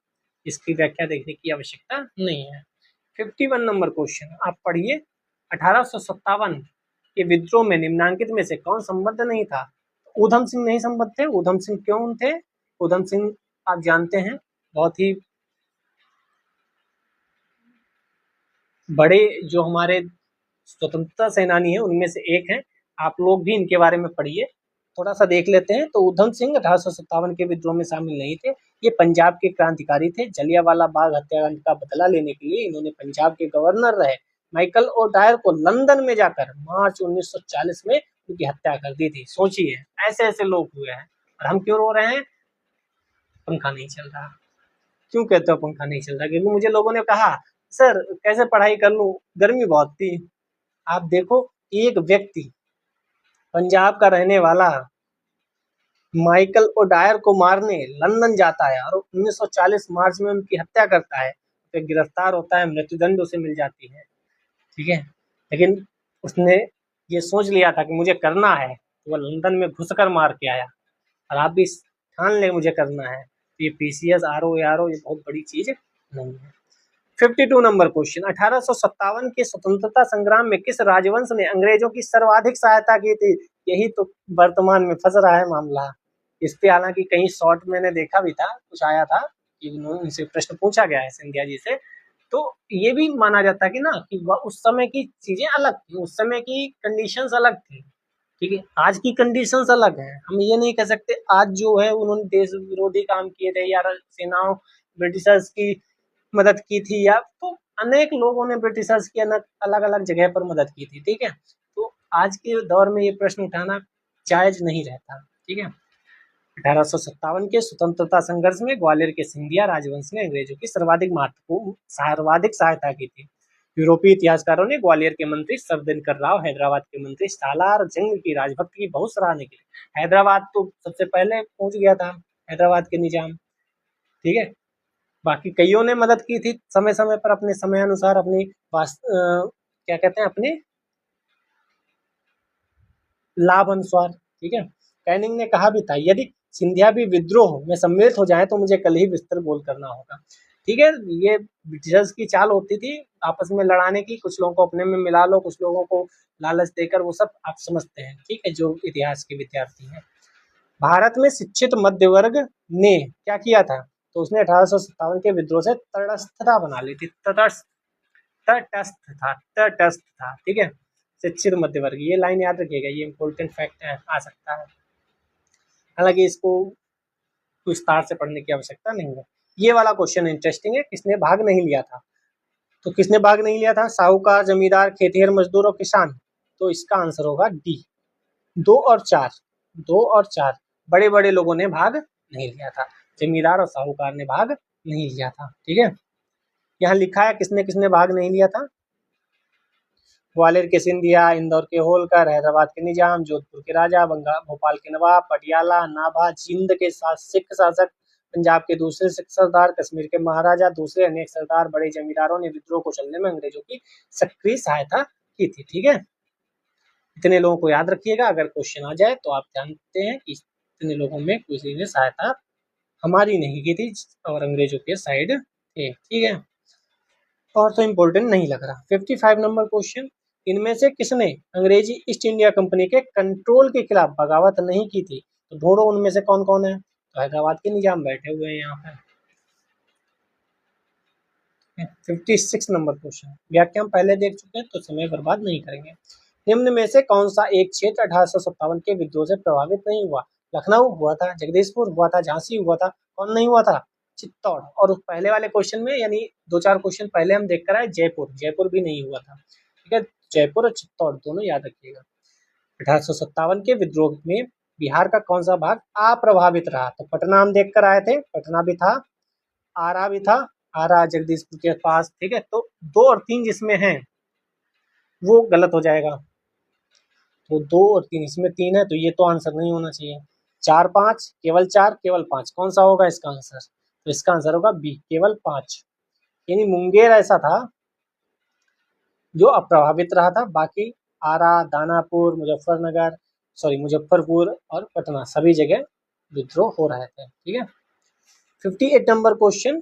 Speaker 1: इसकी व्याख्या देखने की आवश्यकता नहीं है। 51 नंबर क्वेश्चन आप पढ़िए, 1857 के विद्रोह में निम्नांकित में से कौन संबद्ध नहीं था? ऊधम सिंह नहीं संबद्ध थे। ऊधम सिंह क्यों थे? ऊधम सिंह आप जानते हैं बहुत ही बड़े जो हमारे स्वतंत्रता सेनानी हैं उनमें से एक हैं। आप लोग भी इनके बारे में पढ़िए, थोड़ा सा देख लेते हैं। तो ऊधम सिंह 1857 के विद्रोह में शामिल नहीं थे। ये पंजाब के क्रांतिकारी थे। जलियांवाला बाग हत्याकांड का बदला लेने के लिए इन्होंने पंजाब के गवर्नर रहे माइकल ओ डायर को लंदन में जाकर मार्च 1940 में उनकी हत्या कर दी थी। सोचिए, ऐसे ऐसे लोग हुए हैं और हम क्यों रो रहे हैं? पंखा नहीं चल रहा। क्यों कहते हो पंखा नहीं चल रहा? क्योंकि मुझे लोगों ने कहा सर कैसे पढ़ाई कर लूं, गर्मी बहुत थी। आप देखो, एक व्यक्ति पंजाब का रहने वाला माइकल ओडायर को मारने लंदन जाता है और 1940 मार्च में उनकी हत्या करता है, तो गिरफ्तार होता है, मृत्युदंड उसे मिल जाती है, ठीक है। लेकिन उसने ये सोच लिया था कि मुझे करना है, तो वह लंदन में घुसकर मार के आया। और आप भी ठान ले मुझे करना है। तो ये पीसीएस आरओ यारो ये बहुत बड़ी चीज नहीं है। 52 नंबर क्वेश्चन, 1857 के स्वतंत्रता संग्राम में किस राजवंश ने अंग्रेजों की सर्वाधिक सहायता की थी? यही तो वर्तमान में फंस रहा है मामला। इस पे हालांकि कहीं शॉर्ट मैंने देखा भी था, कुछ आया था कि उनसे प्रश्न पूछा गया है सिंधिया जी से। तो ये भी माना जाता है कि ना कि उस समय की चीजें अलग थी, उस समय की कंडीशंस अलग थी, ठीक है। आज की कंडीशंस अलग हैं। हम ये नहीं कह सकते आज जो है उन्होंने देश विरोधी काम किए थे या सेनाओं ब्रिटिशर्स की मदद की थी, या तो अनेक लोगों ने ब्रिटिशर्स की अलग अलग जगह पर मदद की थी, ठीक है। तो आज के दौर में ये प्रश्न उठाना जायज नहीं रहता, ठीक है। 1857 के स्वतंत्रता संघर्ष में ग्वालियर के सिंधिया राजवंश ने अंग्रेजों की सर्वाधिक सहायता की थी। यूरोपीय इतिहासकारों ने ग्वालियर के मंत्री सरदिनकर राव, हैदराबाद के मंत्री सालार जंग की राजभक्ति की बहुत सराहना की। हैदराबाद तो सबसे पहले पहुंच गया था, हैदराबाद के निजाम, ठीक है। बाकी कईयों ने मदद की थी समय समय पर, अपने समय अनुसार, अपनी क्या कहते हैं, अपने लाभ अनुसार, ठीक है। कैनिंग ने कहा भी था, यदि सिंधिया भी विद्रोह में सम्मिलित हो जाए तो मुझे कल ही बिस्तर गोल करना होगा, ठीक है। ये ब्रिटिशर्स की चाल होती थी आपस में लड़ाने की, कुछ लोगों को अपने में मिला लो, कुछ लोगों को लालच देकर, वो सब आप समझते हैं, ठीक है, जो इतिहास के विद्यार्थी हैं। भारत में शिक्षित मध्य वर्ग ने क्या किया था? तो उसने 1857 के विद्रोह से तटस्थता बना ली थी। तटस्थ था, ठीक है। शिक्षित मध्य वर्ग, ये लाइन याद रखिएगा, ये इंपॉर्टेंट फैक्ट है, आ सकता है। हालांकि इसको विस्तार से पढ़ने की आवश्यकता नहीं है। ये वाला क्वेश्चन इंटरेस्टिंग है, किसने भाग नहीं लिया था? तो किसने भाग नहीं लिया था? साहूकार, जमींदार, खेतिहर मजदूर और किसान। तो इसका आंसर होगा डी, 2 और 4। 2 और 4 बड़े बड़े लोगों ने भाग नहीं लिया था, जमींदार और साहूकार ने भाग नहीं लिया था, ठीक है। यहाँ लिखा है किसने किसने भाग नहीं लिया था। ग्वालियर के सिंधिया, इंदौर के होलकर, हैदराबाद के निजाम, जोधपुर के राजा, भोपाल के नवाब, पटियाला, नाभा, जींद के सिख शासक, पंजाब के दूसरे सिख सरदार, कश्मीर के महाराजा, दूसरे अनेक सरदार, बड़े जमींदारों ने विद्रोह को चलने में अंग्रेजों की सक्रिय सहायता की थी। ठीक है, इतने लोगों को याद रखिएगा, अगर क्वेश्चन आ जाए तो आप जानते हैं कि इतने लोगों में किसी ने सहायता हमारी नहीं की थी और अंग्रेजों के साइड थे। ठीक है, और तो इम्पोर्टेंट नहीं लग रहा। 55 नंबर क्वेश्चन, इनमें से किसने अंग्रेजी ईस्ट इंडिया कंपनी के कंट्रोल के खिलाफ बगावत नहीं की थी? तो ढूंढो उनमें से कौन कौन है। तो हैदराबाद के निजाम बैठे हुए हैं यहाँ पे। 56 नंबर क्वेश्चन, व्याख्या हम पहले देख चुके हैं तो समय बर्बाद नहीं करेंगे। निम्न में से कौन सा एक क्षेत्र 1857 के विद्रोह से प्रभावित नहीं हुआ? लखनऊ हुआ था, जगदीशपुर हुआ था, झांसी हुआ था, कौन नहीं हुआ था? चित्तौड़। और उस पहले वाले क्वेश्चन में यानी 2-4 क्वेश्चन पहले हम देख कर आए, जयपुर भी नहीं हुआ था। ठीक है, जयपुर और चित्तौड़ दोनों याद रखिएगा। 1857 के विद्रोह में बिहार का कौन सा भाग अप्रभावित रहा? तो पटना हम देख कर आए थे, पटना भी था, आरा भी था, आरा जगदीशपुर के पास। ठीक है, तो 2 और 3 जिसमें हैं वो गलत हो जाएगा। तो 2 और 3, इसमें 3 है तो ये तो आंसर नहीं होना चाहिए। 4-5, केवल 4, केवल 5, कौन सा होगा इसका आंसर? तो इसका आंसर होगा बी, केवल 5। यानी मुंगेर ऐसा था जो अप्रभावित रहा था, बाकी आरा, दानापुर, मुजफ्फरपुर और पटना सभी जगह विद्रोह हो रहे थे। ठीक है, 58 नंबर क्वेश्चन।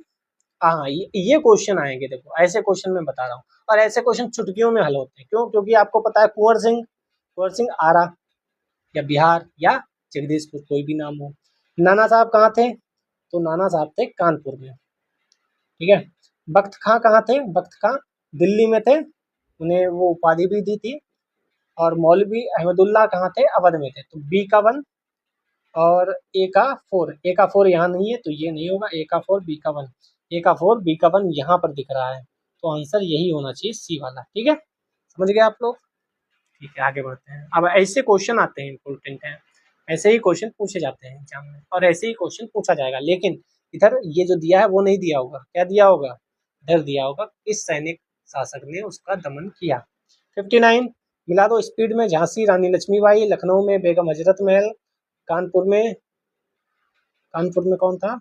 Speaker 1: हाँ, ये क्वेश्चन आएंगे, देखो ऐसे क्वेश्चन मैं बता रहा हूँ, और ऐसे क्वेश्चन चुटकियों में हल होते हैं। क्यों? क्योंकि आपको पता है कुंवर सिंह आरा या बिहार या जगदीशपुर, कोई भी नाम हो। नाना साहब कहाँ थे? तो नाना साहब थे कानपुर में। ठीक है, बख्त खां कहाँ थे? बख्त खां दिल्ली में थे, उन्हें वो उपाधि भी दी थी। और मौलवी अहमदुल्ला कहाँ थे? अवध में थे। तो बी का 1 और ए का 4 यहाँ नहीं है तो ये नहीं होगा। ए का 4, बी का 1, ए का 4, बी का 1 यहाँ पर दिख रहा है, तो आंसर यही होना चाहिए, सी वाला। ठीक है, समझ गए आप लोग? ठीक है, आगे बढ़ते हैं। अब ऐसे क्वेश्चन आते हैं, इंपॉर्टेंट है, ऐसे ही क्वेश्चन पूछे जाते हैं एग्जाम में, और ऐसे ही क्वेश्चन पूछा जाएगा। लेकिन इधर ये जो दिया है वो नहीं दिया होगा। क्या दिया होगा? इधर दिया होगा किस सैनिक शासक ने उसका दमन किया। 59, मिला दो स्पीड में। झांसी रानी लक्ष्मीबाई, लखनऊ में बेगम हजरत महल, कानपुर में कौन था?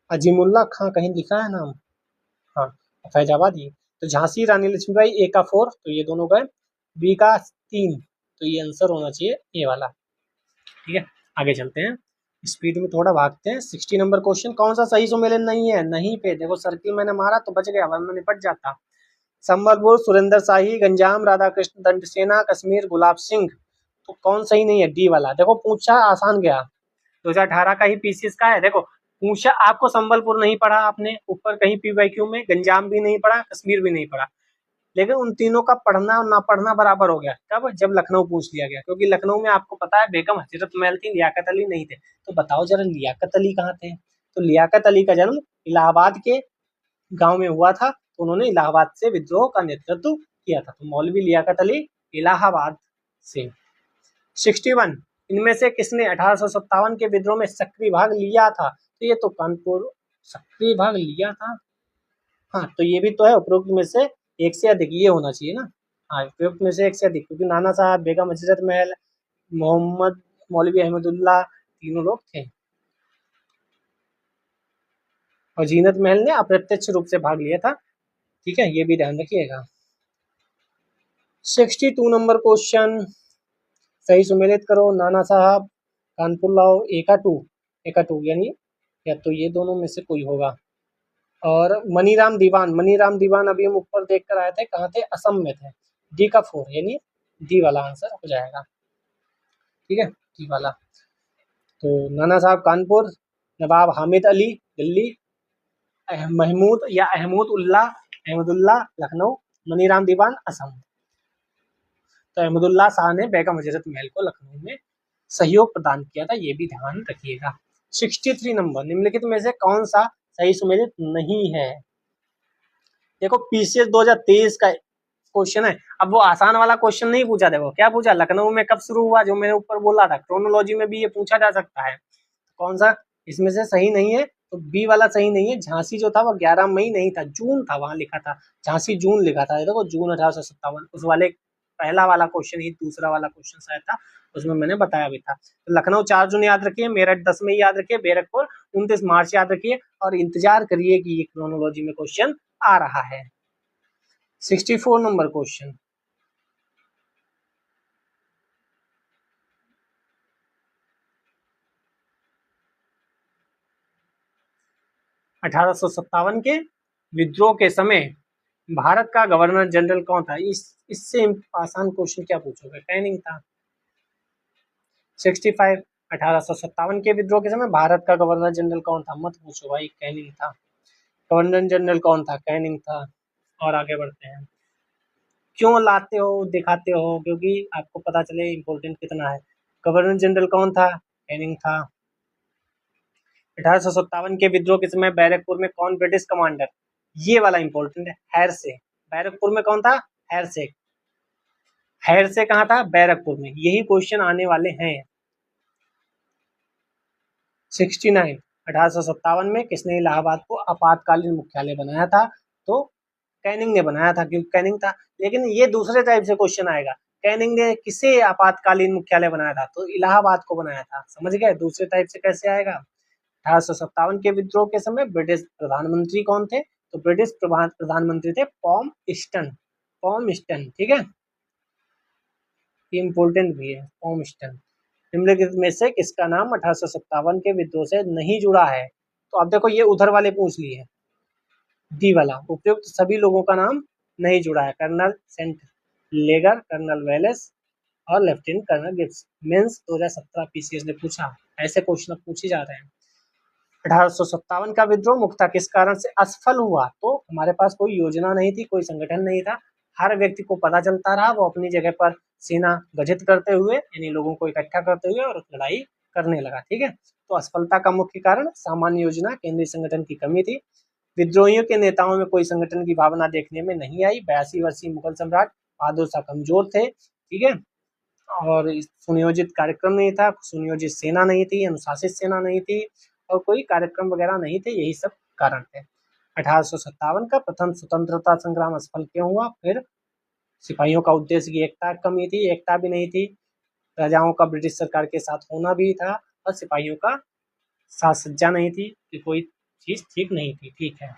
Speaker 1: अजीमुल्ला खां, कहीं लिखा है नाम? हाँ, फैजाबाद। ये तो झांसी रानी लक्ष्मीबाई, ए का 4 तो ये दोनों गए, बी का 3 तो ये आंसर होना चाहिए ए वाला। ठीक है, आगे चलते हैं, स्पीड में थोड़ा भागते हैं। 60 नंबर क्वेश्चन, कौन सा सही सुमेलन नहीं है? नहीं पे देखो सर्किल मैंने मारा तो बच गया, वरना निपट जाता। संबलपुर, सुरेंद्र शाही, गंजाम, राधा कृष्ण दंडसेना, कश्मीर, गुलाब सिंह। तो कौन सही नहीं है? डी वाला। देखो पूछा आसान गया, 2018 का ही पीसीएस का है। देखो पूछा आपको, संबलपुर नहीं पढ़ा आपने, ऊपर कहीं पीवाईक्यू में गंजाम भी नहीं पढ़ा, कश्मीर भी नहीं पढ़ा, लेकिन उन तीनों का पढ़ना और ना पढ़ना बराबर हो गया। कब? जब लखनऊ पूछ लिया गया, क्योंकि लखनऊ में आपको पता है बेगम हजरत महल थी, लियाकत अली नहीं थे। तो बताओ जरा लियाकत अली कहाँ थे? तो लियाकत अली का जन्म इलाहाबाद के गांव में हुआ था, तो उन्होंने इलाहाबाद से विद्रोह का नेतृत्व किया था। तो मौलवी लियाकत अली इलाहाबाद से। 61, इनमें से किसने 1857 के विद्रोह में सक्रिय भाग लिया था? तो ये तो कानपुर सक्रिय भाग लिया था। हाँ, तो ये भी तो है, उपरोक्त में से एक से अधिक, ये होना चाहिए ना। हाँ, उपरोक्त में से एक से अधिक, क्योंकि नाना साहब, बेगम हजरत महल, मोहम्मद मौलवी अहमदुल्ला तीनों लोग थे, और जीनत महल ने अप्रत्यक्ष रूप से भाग लिया था। ठीक है, ये भी ध्यान रखिएगा। 62 नंबर क्वेश्चन, सही सुमेलित करो। नाना साहब, कानपुर लाओ, ए का 2 यानी या तो ये दोनों में से कोई होगा। और मनीराम दीवान अभी हम ऊपर देख कर आए थे, कहाँ थे? असम में थे। डी का 4 यानी डी वाला आंसर हो जाएगा। ठीक है, डी वाला। तो नाना साहब कानपुर, नवाब हामिद अली दिल्ली, अहमदुल्ला लखनऊ, मनीराम दीवान असम। तो अहमदुल्ला शाह ने बेगम हजरत महल को लखनऊ में सहयोग प्रदान किया था, ये भी ध्यान रखिएगा। 63 नंबर, निम्नलिखित में से कौन सा सही सुमेलित नहीं है? देखो पीसीएस 2023 का क्वेश्चन है। अब वो आसान वाला क्वेश्चन नहीं पूछा, देखो क्या पूछा, लखनऊ में कब शुरू हुआ, जो मैंने ऊपर बोला था। क्रोनोलॉजी में भी ये पूछा जा सकता है। कौन सा इसमें से सही नहीं है? तो बी वाला सही नहीं है। झांसी जो था वो 11 मई नहीं था, जून था, वहां लिखा था झांसी, जून लिखा था। देखो जून 1857, उस वाले पहला वाला क्वेश्चन ही दूसरा वाला क्वेश्चन शायद था, उसमें मैंने बताया भी था। तो लखनऊ 4 जून याद रखिए, मेरठ 10 मई याद रखिए, बैरकपुर 29 मार्च याद रखिए, और इंतजार करिए कि ये क्रोनोलॉजी में क्वेश्चन आ रहा है। 64 नंबर क्वेश्चन, 1857 के विद्रोह के समय भारत का गवर्नर जनरल कौन था? इससे आसान क्वेश्चन क्या पूछोगे? कैनिंग था। 65, 1857 के विद्रोह के समय भारत का गवर्नर जनरल कौन था? मत पूछो भाई, कैनिंग था। गवर्नर जनरल कौन था? कैनिंग था। और आगे बढ़ते हैं। क्यों लाते हो, दिखाते हो? क्योंकि आपको पता चले इम्पोर्टेंट कितना है। गवर्नर जनरल कौन था? कैनिंग था। 1857 के विद्रोह के समय बैरकपुर में कौन ब्रिटिश कमांडर? ये वाला इंपॉर्टेंट है, हैरसे। बैरकपुर में कौन था? हैरसे। हैरसे कहाँ था? बैरकपुर में। यही क्वेश्चन आने वाले हैं। 69, 1857 में किसने इलाहाबाद को आपातकालीन मुख्यालय बनाया था? तो कैनिंग ने बनाया था, क्योंकि कैनिंग था। लेकिन ये दूसरे टाइप से क्वेश्चन आएगा, कैनिंग ने किसे आपातकालीन मुख्यालय बनाया था? तो इलाहाबाद को बनाया था। समझ गए? दूसरे टाइप से कैसे आएगा? 1857 के विद्रोह के समय ब्रिटिश प्रधानमंत्री कौन थे? तो ब्रिटिश प्रधानमंत्री थे पॉम स्टन। पॉम स्टन, ठीक है, ये इंपॉर्टेंट भी है, पॉम स्टन। निम्नलिखित में से किसका नाम 1857 के विद्रोह से नहीं जुड़ा है? तो अब देखो, ये उधर वाले पूछ लिए, डी वाला, उपयुक्त सभी लोगों का नाम नहीं जुड़ा है। Colonel Saint Leger, colonel Wallace और lieutenant colonel Gibbs. Mains 2017 PCS ने पूछा, ऐसे क्वेश्चन पूछे जा रहे हैं। 1857 का विद्रोह मुख्यतः किस कारण से असफल हुआ? तो हमारे पास कोई योजना नहीं थी, कोई संगठन नहीं था। हर व्यक्ति को पता चलता रहा, वो अपनी जगह पर सेना गठित करते हुए, यानी लोगों को इकट्ठा करते हुए और लड़ाई करने लगा, ठीक है। तो असफलता का मुख्य कारण सामान्य योजना, केंद्रीय संगठन की कमी थी। विद्रोहियों के नेताओं में कोई संगठन की भावना देखने में नहीं आई। 82 वर्षीय मुगल सम्राट बहादुर शाह कमजोर थे, ठीक है, और सुनियोजित कार्यक्रम नहीं था, सुनियोजित सेना नहीं थी, अनुशासित सेना नहीं थी, और कोई कार्यक्रम वगैरह नहीं थे। यही सब कारण थे। 1857 का प्रथम स्वतंत्रता संग्राम असफल क्यों हुआ? फिर सिपाहियों का उद्देश्य की एकता कमी थी, एकता भी नहीं थी। राजाओं का ब्रिटिश सरकार के साथ होना भी था, और सिपाहियों का साथ सज्जा नहीं थी, कि कोई चीज ठीक नहीं थी, ठीक है।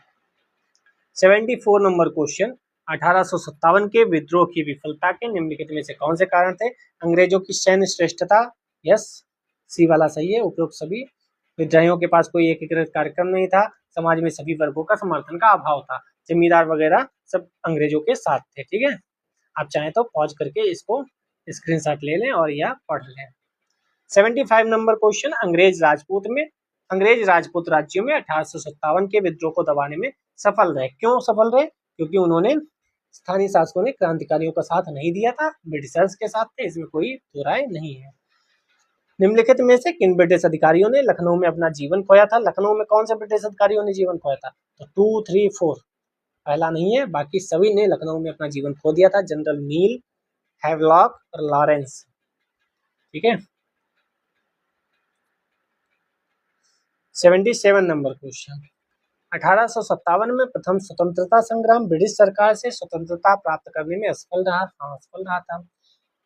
Speaker 1: 74 नंबर क्वेश्चन, 1857 के विद्रोह की विफलता के निम्नलिखित में से कौन से कारण थे? अंग्रेजों की सैन्य श्रेष्ठता, यस, सी वाला सही है, उपरोक्त सभी। विद्रोहियों के पास कोई एकीकृत कार्यक्रम नहीं था। समाज में सभी वर्गों का समर्थन का अभाव था। जमींदार वगैरह सब अंग्रेजों के साथ थे, ठीक है। आप चाहें तो पॉज करके इसको स्क्रीनशॉट ले लें और या पढ़ लें। 75 नंबर क्वेश्चन, अंग्रेज राजपूत राज्यों में 1857 के विद्रोह को दबाने में सफल रहे। क्यों सफल रहे? क्योंकि उन्होंने, स्थानीय शासकों ने क्रांतिकारियों का साथ नहीं दिया था, ब्रिटिशर्स के साथ थे, इसमें कोई दो राय नहीं है। निम्नलिखित में से किन ब्रिटिश अधिकारियों ने लखनऊ में अपना जीवन खोया था? लखनऊ में कौन से ब्रिटिश अधिकारियों ने जीवन खोया था? तो 2, 3, 4, पहला नहीं है, बाकी सभी ने लखनऊ में अपना जीवन खो दिया था। जनरल नील, हैवलॉक और लॉरेंस, ठीक है। 77 नंबर क्वेश्चन, 1857 में प्रथम स्वतंत्रता संग्राम ब्रिटिश सरकार से स्वतंत्रता प्राप्त करने में असफल रहा। हाँ, असफल रहा था।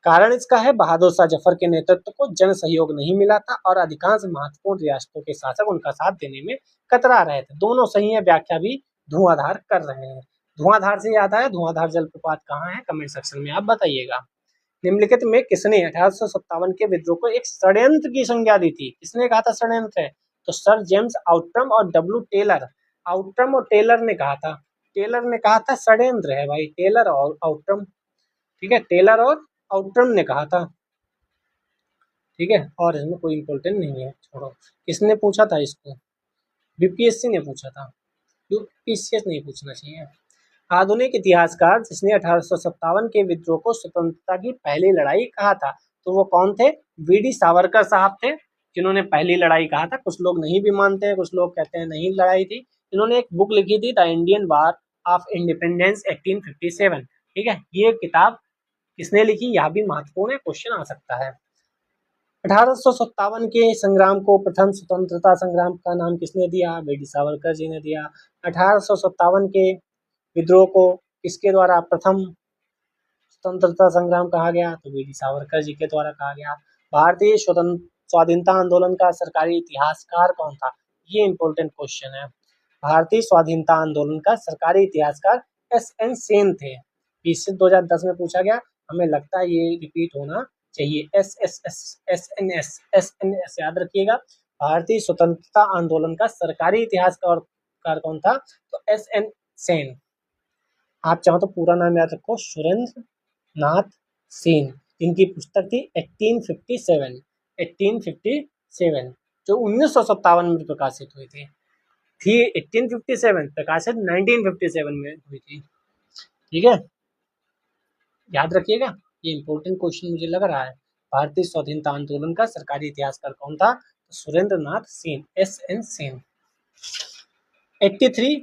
Speaker 1: कारण इसका है बहादुर शाह जफर के नेतृत्व को जन सहयोग नहीं मिला था, और अधिकांश महत्वपूर्ण रियासतों के शासक उनका साथ देने में कतरा रहे थे। दोनों सही है, व्याख्या भी धुआंधार कर रहे हैं। धुआंधार से याद आया, धुआंधार जलप्रपात कहाँ है? कमेंट सेक्शन में आप बताइएगा। निम्नलिखित में किसने 1857 के विद्रोह को एक षड्यंत्र की संज्ञा दी थी? किसने कहा था षड्यंत्र है? तो सर जेम्स आउटरम और डब्ल्यू टेलर। आउटरम और टेलर ने कहा था। टेलर ने कहा था षड्यंत्र है भाई, टेलर और आउटरम, ठीक है, टेलर और आउटरम ने कहा था, ठीक है। और इसमें कोई इंपॉर्टेंट नहीं है, छोड़ो। किसने पूछा था इसको? बीपीएससी ने पूछा था, यूपीएससी नहीं पूछना चाहिए। आधुनिक इतिहासकार जिसने 1857 के विद्रोह को स्वतंत्रता की पहली लड़ाई कहा था, तो वो कौन थे? वीडी सावरकर साहब थे, जिन्होंने पहली लड़ाई कहा था। कुछ लोग नहीं भी मानते हैं, कुछ लोग कहते हैं नहीं लड़ाई थी। इन्होंने एक बुक लिखी थी, the Indian war of independence 1857, ठीक है। ये किताब किसने लिखी? यह भी महत्वपूर्ण है, क्वेश्चन आ सकता है। 1857 के संग्राम को प्रथम स्वतंत्रता संग्राम का नाम किसने दिया? वीडी सावरकर जी ने दिया। 1857 के विद्रोह को किसके द्वारा प्रथम स्वतंत्रता संग्राम कहा गया? तो वीर सावरकर जी के द्वारा कहा गया। भारतीय स्वाधीनता आंदोलन का सरकारी इतिहासकार कौन था? ये इंपॉर्टेंट क्वेश्चन है। भारतीय स्वाधीनता आंदोलन का सरकारी इतिहासकार एस.एन. सेन थे। इससे 2010 में पूछा गया, हमें लगता है ये रिपीट होना चाहिए। एस.एन.एस याद रखिएगा। भारतीय स्वतंत्रता आंदोलन का सरकारी इतिहासकार कौन था? तो एस.एन. सेन। आप चाहो तो पूरा नाम याद रखो, सुरेंद्र नाथ सेन, इनकी पुस्तक थी 1857 जो 1957 में प्रकाशित हुई थी 1857, प्रकाशित 1957 में हुई थी। ठीक है, याद रखिएगा, ये इंपॉर्टेंट क्वेश्चन मुझे लग रहा है। भारतीय स्वाधीनता आंदोलन का सरकारी इतिहासकार कौन था? तो सुरेंद्र नाथ सेन, एस.एन. सेन। 83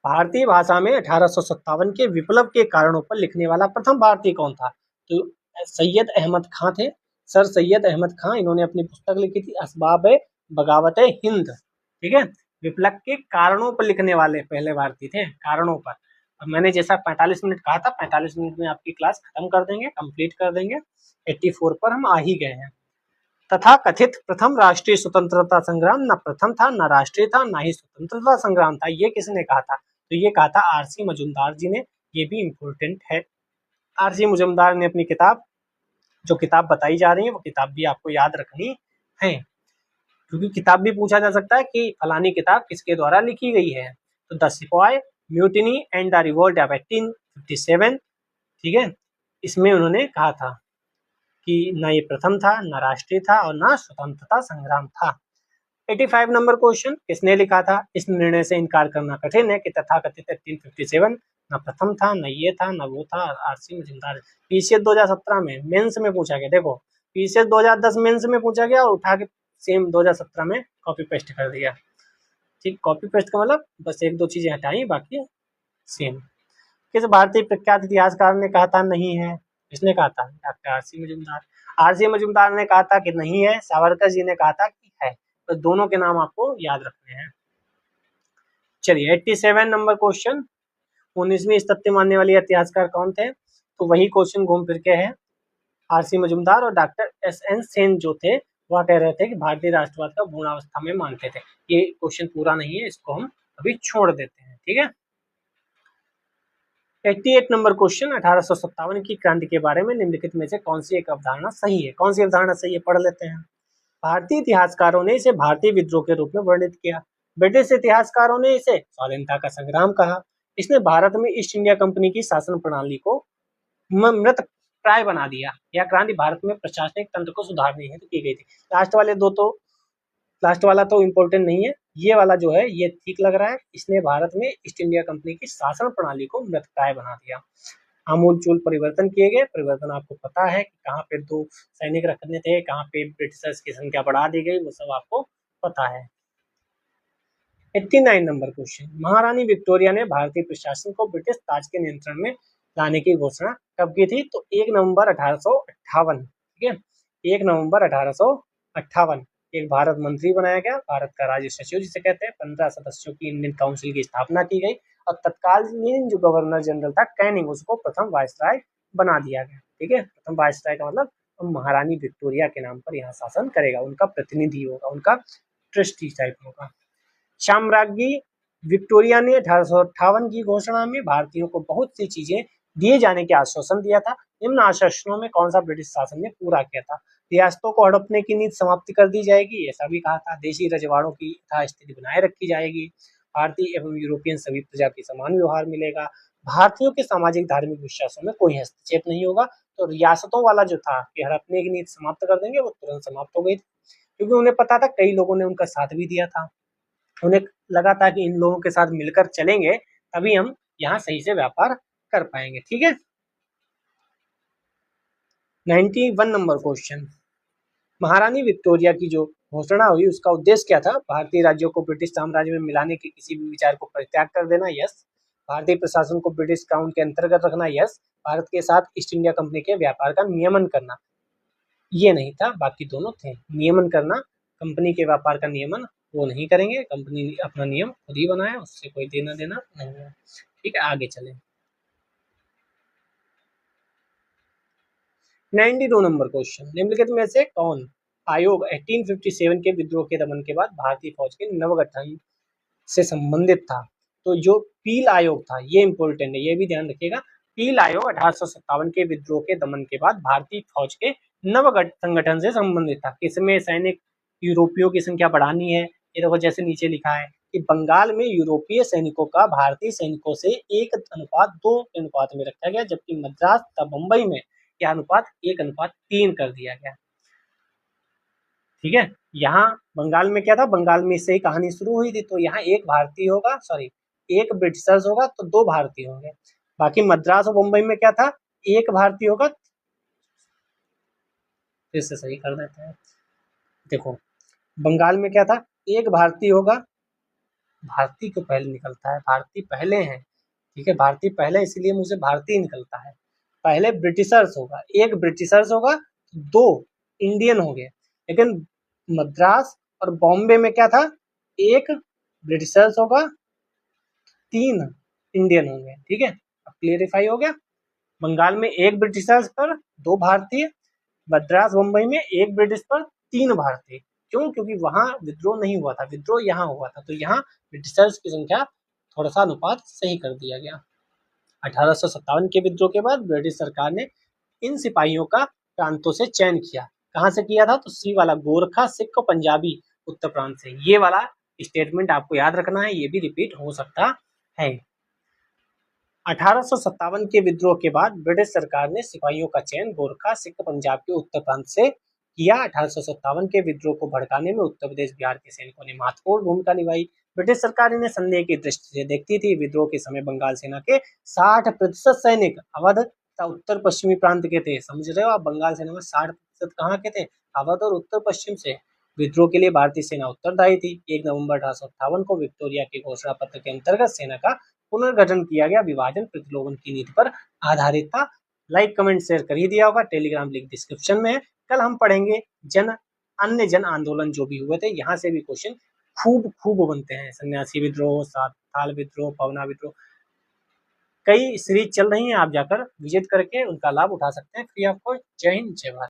Speaker 1: भारतीय भाषा में 1857 के विप्लव के कारणों पर लिखने वाला प्रथम भारतीय कौन था? तो सैयद अहमद खां थे, सर सैयद अहमद खां। इन्होंने अपनी पुस्तक लिखी थी असबाब बगावत हिंद। ठीक है, विप्लव के कारणों पर लिखने वाले पहले भारतीय थे, कारणों पर। अब मैंने जैसा 45 मिनट कहा था, 45 मिनट में आपकी क्लास खत्म कर देंगे, कंप्लीट कर देंगे। 84 पर हम आ ही गए हैं। तथा कथित प्रथम राष्ट्रीय स्वतंत्रता संग्राम न प्रथम था, न राष्ट्रीय था, न ही स्वतंत्रता संग्राम था। ये किसने कहा था? तो ये कहा था आर.सी. मजूमदार जी ने। ये भी इम्पोर्टेंट है। आर.सी. मजूमदार ने अपनी किताब, जो किताब बताई जा रही है, वो किताब भी आपको याद रखनी है, क्योंकि किताब भी पूछा जा सकता है कि फलानी किताब किसके द्वारा लिखी गई है। तो the sepoy mutiny and the revolt of 1857, ठीक है, इसमें उन्होंने कहा था कि न ये प्रथम था, न राष्ट्रीय था और न स्वतंत्रता संग्राम था। 85 नंबर क्वेश्चन, किसने लिखा था? इस निर्णय से इनकार करना कठिन है कि तथाकथित 1857 न प्रथम था, न ये था, न वो था। आर.सी. मजूमदार। पीसीएस 2017 में मेंस में पूछा गया। देखो, पीसीएस 2010 मेंस में पूछा गया और उठा के सेम 2017 में कॉपी पेस्ट कर दिया। ठीक, कॉपी पेस्ट का मतलब बस एक दो चीजें हटाई, बाकी सेम। किस भारतीय प्रख्यात इतिहासकार ने कहा था नहीं है? इसने कहा था doctor RC. Majumdar. RC. Majumdar ने कहा था कि नहीं है, सावरकर जी ने कहा था कि है। तो दोनों के नाम आपको याद रखने हैं। चलिए 87 नंबर क्वेश्चन, 19वीं सत्य मानने वाले इतिहासकार कौन थे? तो वही क्वेश्चन घूम फिर के है। आर.सी. मजूमदार और डॉक्टर एस.एन. सेन जो थे, वह कह रहे थे कि भारतीय राष्ट्रवाद का पूर्णावस्था में मानते थे। ये क्वेश्चन पूरा नहीं है, इसको हम अभी छोड़ देते हैं। ठीक है, 88 नंबर क्वेश्चन, 1857 की क्रांति के बारे में निम्नलिखित में से कौन सी एक अवधारणा सही है? कौन सी अवधारणा सही है, पढ़ लेते हैं। भारतीय इतिहासकारों ने इसे भारतीय विद्रोह के रूप में वर्णित किया। ब्रिटिश इतिहासकारों ने इसे स्वाधीनता का संग्राम कहा। इसने भारत में ईस्ट इंडिया कंपनी की शासन प्रणाली को मृत प्राय बना दिया। यह क्रांति भारत में प्रशासनिक तंत्र को सुधारने हेतु की गई थी। लास्ट वाला तो इम्पोर्टेंट नहीं है, ये वाला जो है ये ठीक लग रहा है। इसने भारत में ईस्ट इंडिया कंपनी की शासन प्रणाली को मृतप्राय बना दिया। आमूलचूल परिवर्तन किए गए। परिवर्तन आपको पता है कि कहाँ पे 2 सैनिक रखने थे, कहाँ पे ब्रिटिशर्स की संख्या बढ़ा दी गई, वो सब आपको पता है। 89 नंबर क्वेश्चन, महारानी विक्टोरिया ने भारतीय प्रशासन को ब्रिटिश ताज के नियंत्रण में लाने की घोषणा कब की थी? तो 1 नवंबर 1858। ठीक है, 1 नवंबर 1858 एक भारत मंत्री बनाया गया, भारत का राज्य सचिव जिसे कहते हैं। 15 सदस्यों की इंडियन काउंसिल की स्थापना की गई और तत्कालीन जो गवर्नर जनरल था कैनिंग, उसको प्रथम वायसराय बना दिया गया। ठीक है, प्रथम वायसराय का मतलब महारानी विक्टोरिया के नाम पर यहाँ शासन करेगा, उनका प्रतिनिधि होगा, उनका ट्रस्टी टाइप होगा। साम्राज्ञी विक्टोरिया ने 1858 की घोषणा में भारतीयों को बहुत सी चीजें दिए जाने के आश्वासन दिया था। निम्न आश्वासनों में कौन सा ब्रिटिश शासन ने पूरा किया था? रियासतों को हड़पने की नीति समाप्त कर दी जाएगी, ऐसा भी कहा था। देशी रजवाड़ों की यथास्थिति बनाए रखी जाएगी। भारतीय एवं यूरोपियन सभी प्रजा की समान व्यवहार मिलेगा। भारतीयों के सामाजिक धार्मिक विश्वासों में कोई हस्तक्षेप नहीं होगा। तो रियासतों वाला जो था कि हड़पने की नीति समाप्त कर देंगे, वो तुरंत समाप्त हो गई थी, क्योंकि उन्हें पता था, कई लोगों ने उनका साथ भी दिया था। उन्हें लगा था कि इन लोगों के साथ मिलकर चलेंगे तभी हम यहाँ सही से व्यापार कर पाएंगे। ठीक है, 91 नंबर क्वेश्चन, महारानी विक्टोरिया की जो घोषणा हुई उसका उद्देश्य क्या था? भारतीय राज्यों को ब्रिटिश साम्राज्य में मिलाने के किसी भी विचार को परित्याग कर देना, यस। भारतीय प्रशासन को ब्रिटिश क्राउन के अंतर्गत रखना, यस। भारत के साथ ईस्ट इंडिया कंपनी के व्यापार का नियमन करना, ये नहीं था, बाकी दोनों थे। नियमन करना, कंपनी के व्यापार का नियमन वो नहीं करेंगे, कंपनी अपना नियम खुद ही बनाए, उससे कोई देना देना नहीं है। ठीक है, आगे चले। 92 नंबर क्वेश्चन, निम्नलिखित में से कौन आयोग 1857 के विद्रोह के दमन के बाद भारतीय फौज के नवगठन से संबंधित था? तो जो पील आयोग था, ये इंपॉर्टेंट है, ये भी ध्यान रखिएगा। पील आयोग 1857 के विद्रोह के दमन के बाद भारतीय फौज के संगठन से संबंधित था। किसमें सैनिक यूरोपियों की संख्या बढ़ानी है, ये देखो जैसे नीचे लिखा है कि बंगाल में यूरोपीय सैनिकों का भारतीय सैनिकों से 1:2 अनुपात में रखा गया, जबकि मद्रास तथा मुंबई में यह अनुपात 1:3 कर दिया गया। ठीक है, यहाँ बंगाल में क्या था, बंगाल में से ही कहानी शुरू हुई थी, तो यहाँ एक भारतीय होगा, सॉरी एक ब्रिटिशर्स होगा तो 2 भारतीय होंगे। बाकी मद्रास और मुंबई में क्या था, एक भारतीय होगा। फिर से सही कर देते हैं, देखो बंगाल में क्या था, एक भारतीय होगा, भारतीय क्यों पहले निकलता है, भारतीय पहले हैं, ठीक है, भारतीय पहले इसलिए मुझे भारतीय निकलता है। पहले ब्रिटिशर्स होगा, एक ब्रिटिशर्स होगा, 2 इंडियन हो गए। लेकिन मद्रास और बॉम्बे में क्या था, एक ब्रिटिशर्स होगा, 3 इंडियन होंगे। ठीक है, अब क्लियरिफाई हो गया। बंगाल में एक ब्रिटिशर्स पर 2 भारतीय, मद्रास मुंबई में एक ब्रिटिश पर 3 भारतीय। क्यों? क्योंकि वहां विद्रोह नहीं हुआ था, विद्रोह यहाँ हुआ था, तो यहाँ ब्रिटिशर्स की संख्या थोड़ा सा अनुपात सही कर दिया गया। 1857 के विद्रोह के बाद ब्रिटिश सरकार ने इन सिपाहियों का प्रांतों से चयन किया। कहाँ से किया था? तो सी वाला, गोरखा, सिख और पंजाबी उत्तर प्रांत से। ये वाला स्टेटमेंट आपको याद रखना है, ये भी रिपीट हो सकता है। 1857 के विद्रोह के बाद ब्रिटिश सरकार ने सिपाहियों का चयन गोरखा, सिख, पंजाब के उत्तर प्रांत से किया। 1857 के विद्रोह को भड़काने में उत्तर प्रदेश, बिहार के सैनिकों ने महत्वपूर्ण भूमिका निभाई। ब्रिटिश सरकार इन्हें संदेह की दृष्टि से देखती थी। विद्रोह के समय बंगाल सेना के 60% सैनिक अवध तथा उत्तर पश्चिमी प्रांत के थे। समझ रहे हो आप, बंगाल सेना में 60% कहाँ के थे? अवध और उत्तर पश्चिम से। विद्रोह के लिए भारतीय सेना उत्तरदायी थी। 1 नवंबर 1858 को विक्टोरिया के घोषणा पत्र के अंतर्गत सेना का पुनर्गठन किया गया। विभाजन प्रतिलोभन की नीति पर आधारित था। लाइक कमेंट शेयर कर ही दिया होगा, टेलीग्राम लिंक डिस्क्रिप्शन में है। कल हम पढ़ेंगे अन्य जन आंदोलन जो भी हुए थे, यहाँ से भी क्वेश्चन खूब बनते हैं। सन्यासी विद्रोह, साताल विद्रोह, पवना विद्रोह, कई सीरीज चल रही है, आप जाकर विजिट करके उनका लाभ उठा सकते हैं फ्री ऑफ कॉस्ट। जय हिंद, जय भारत।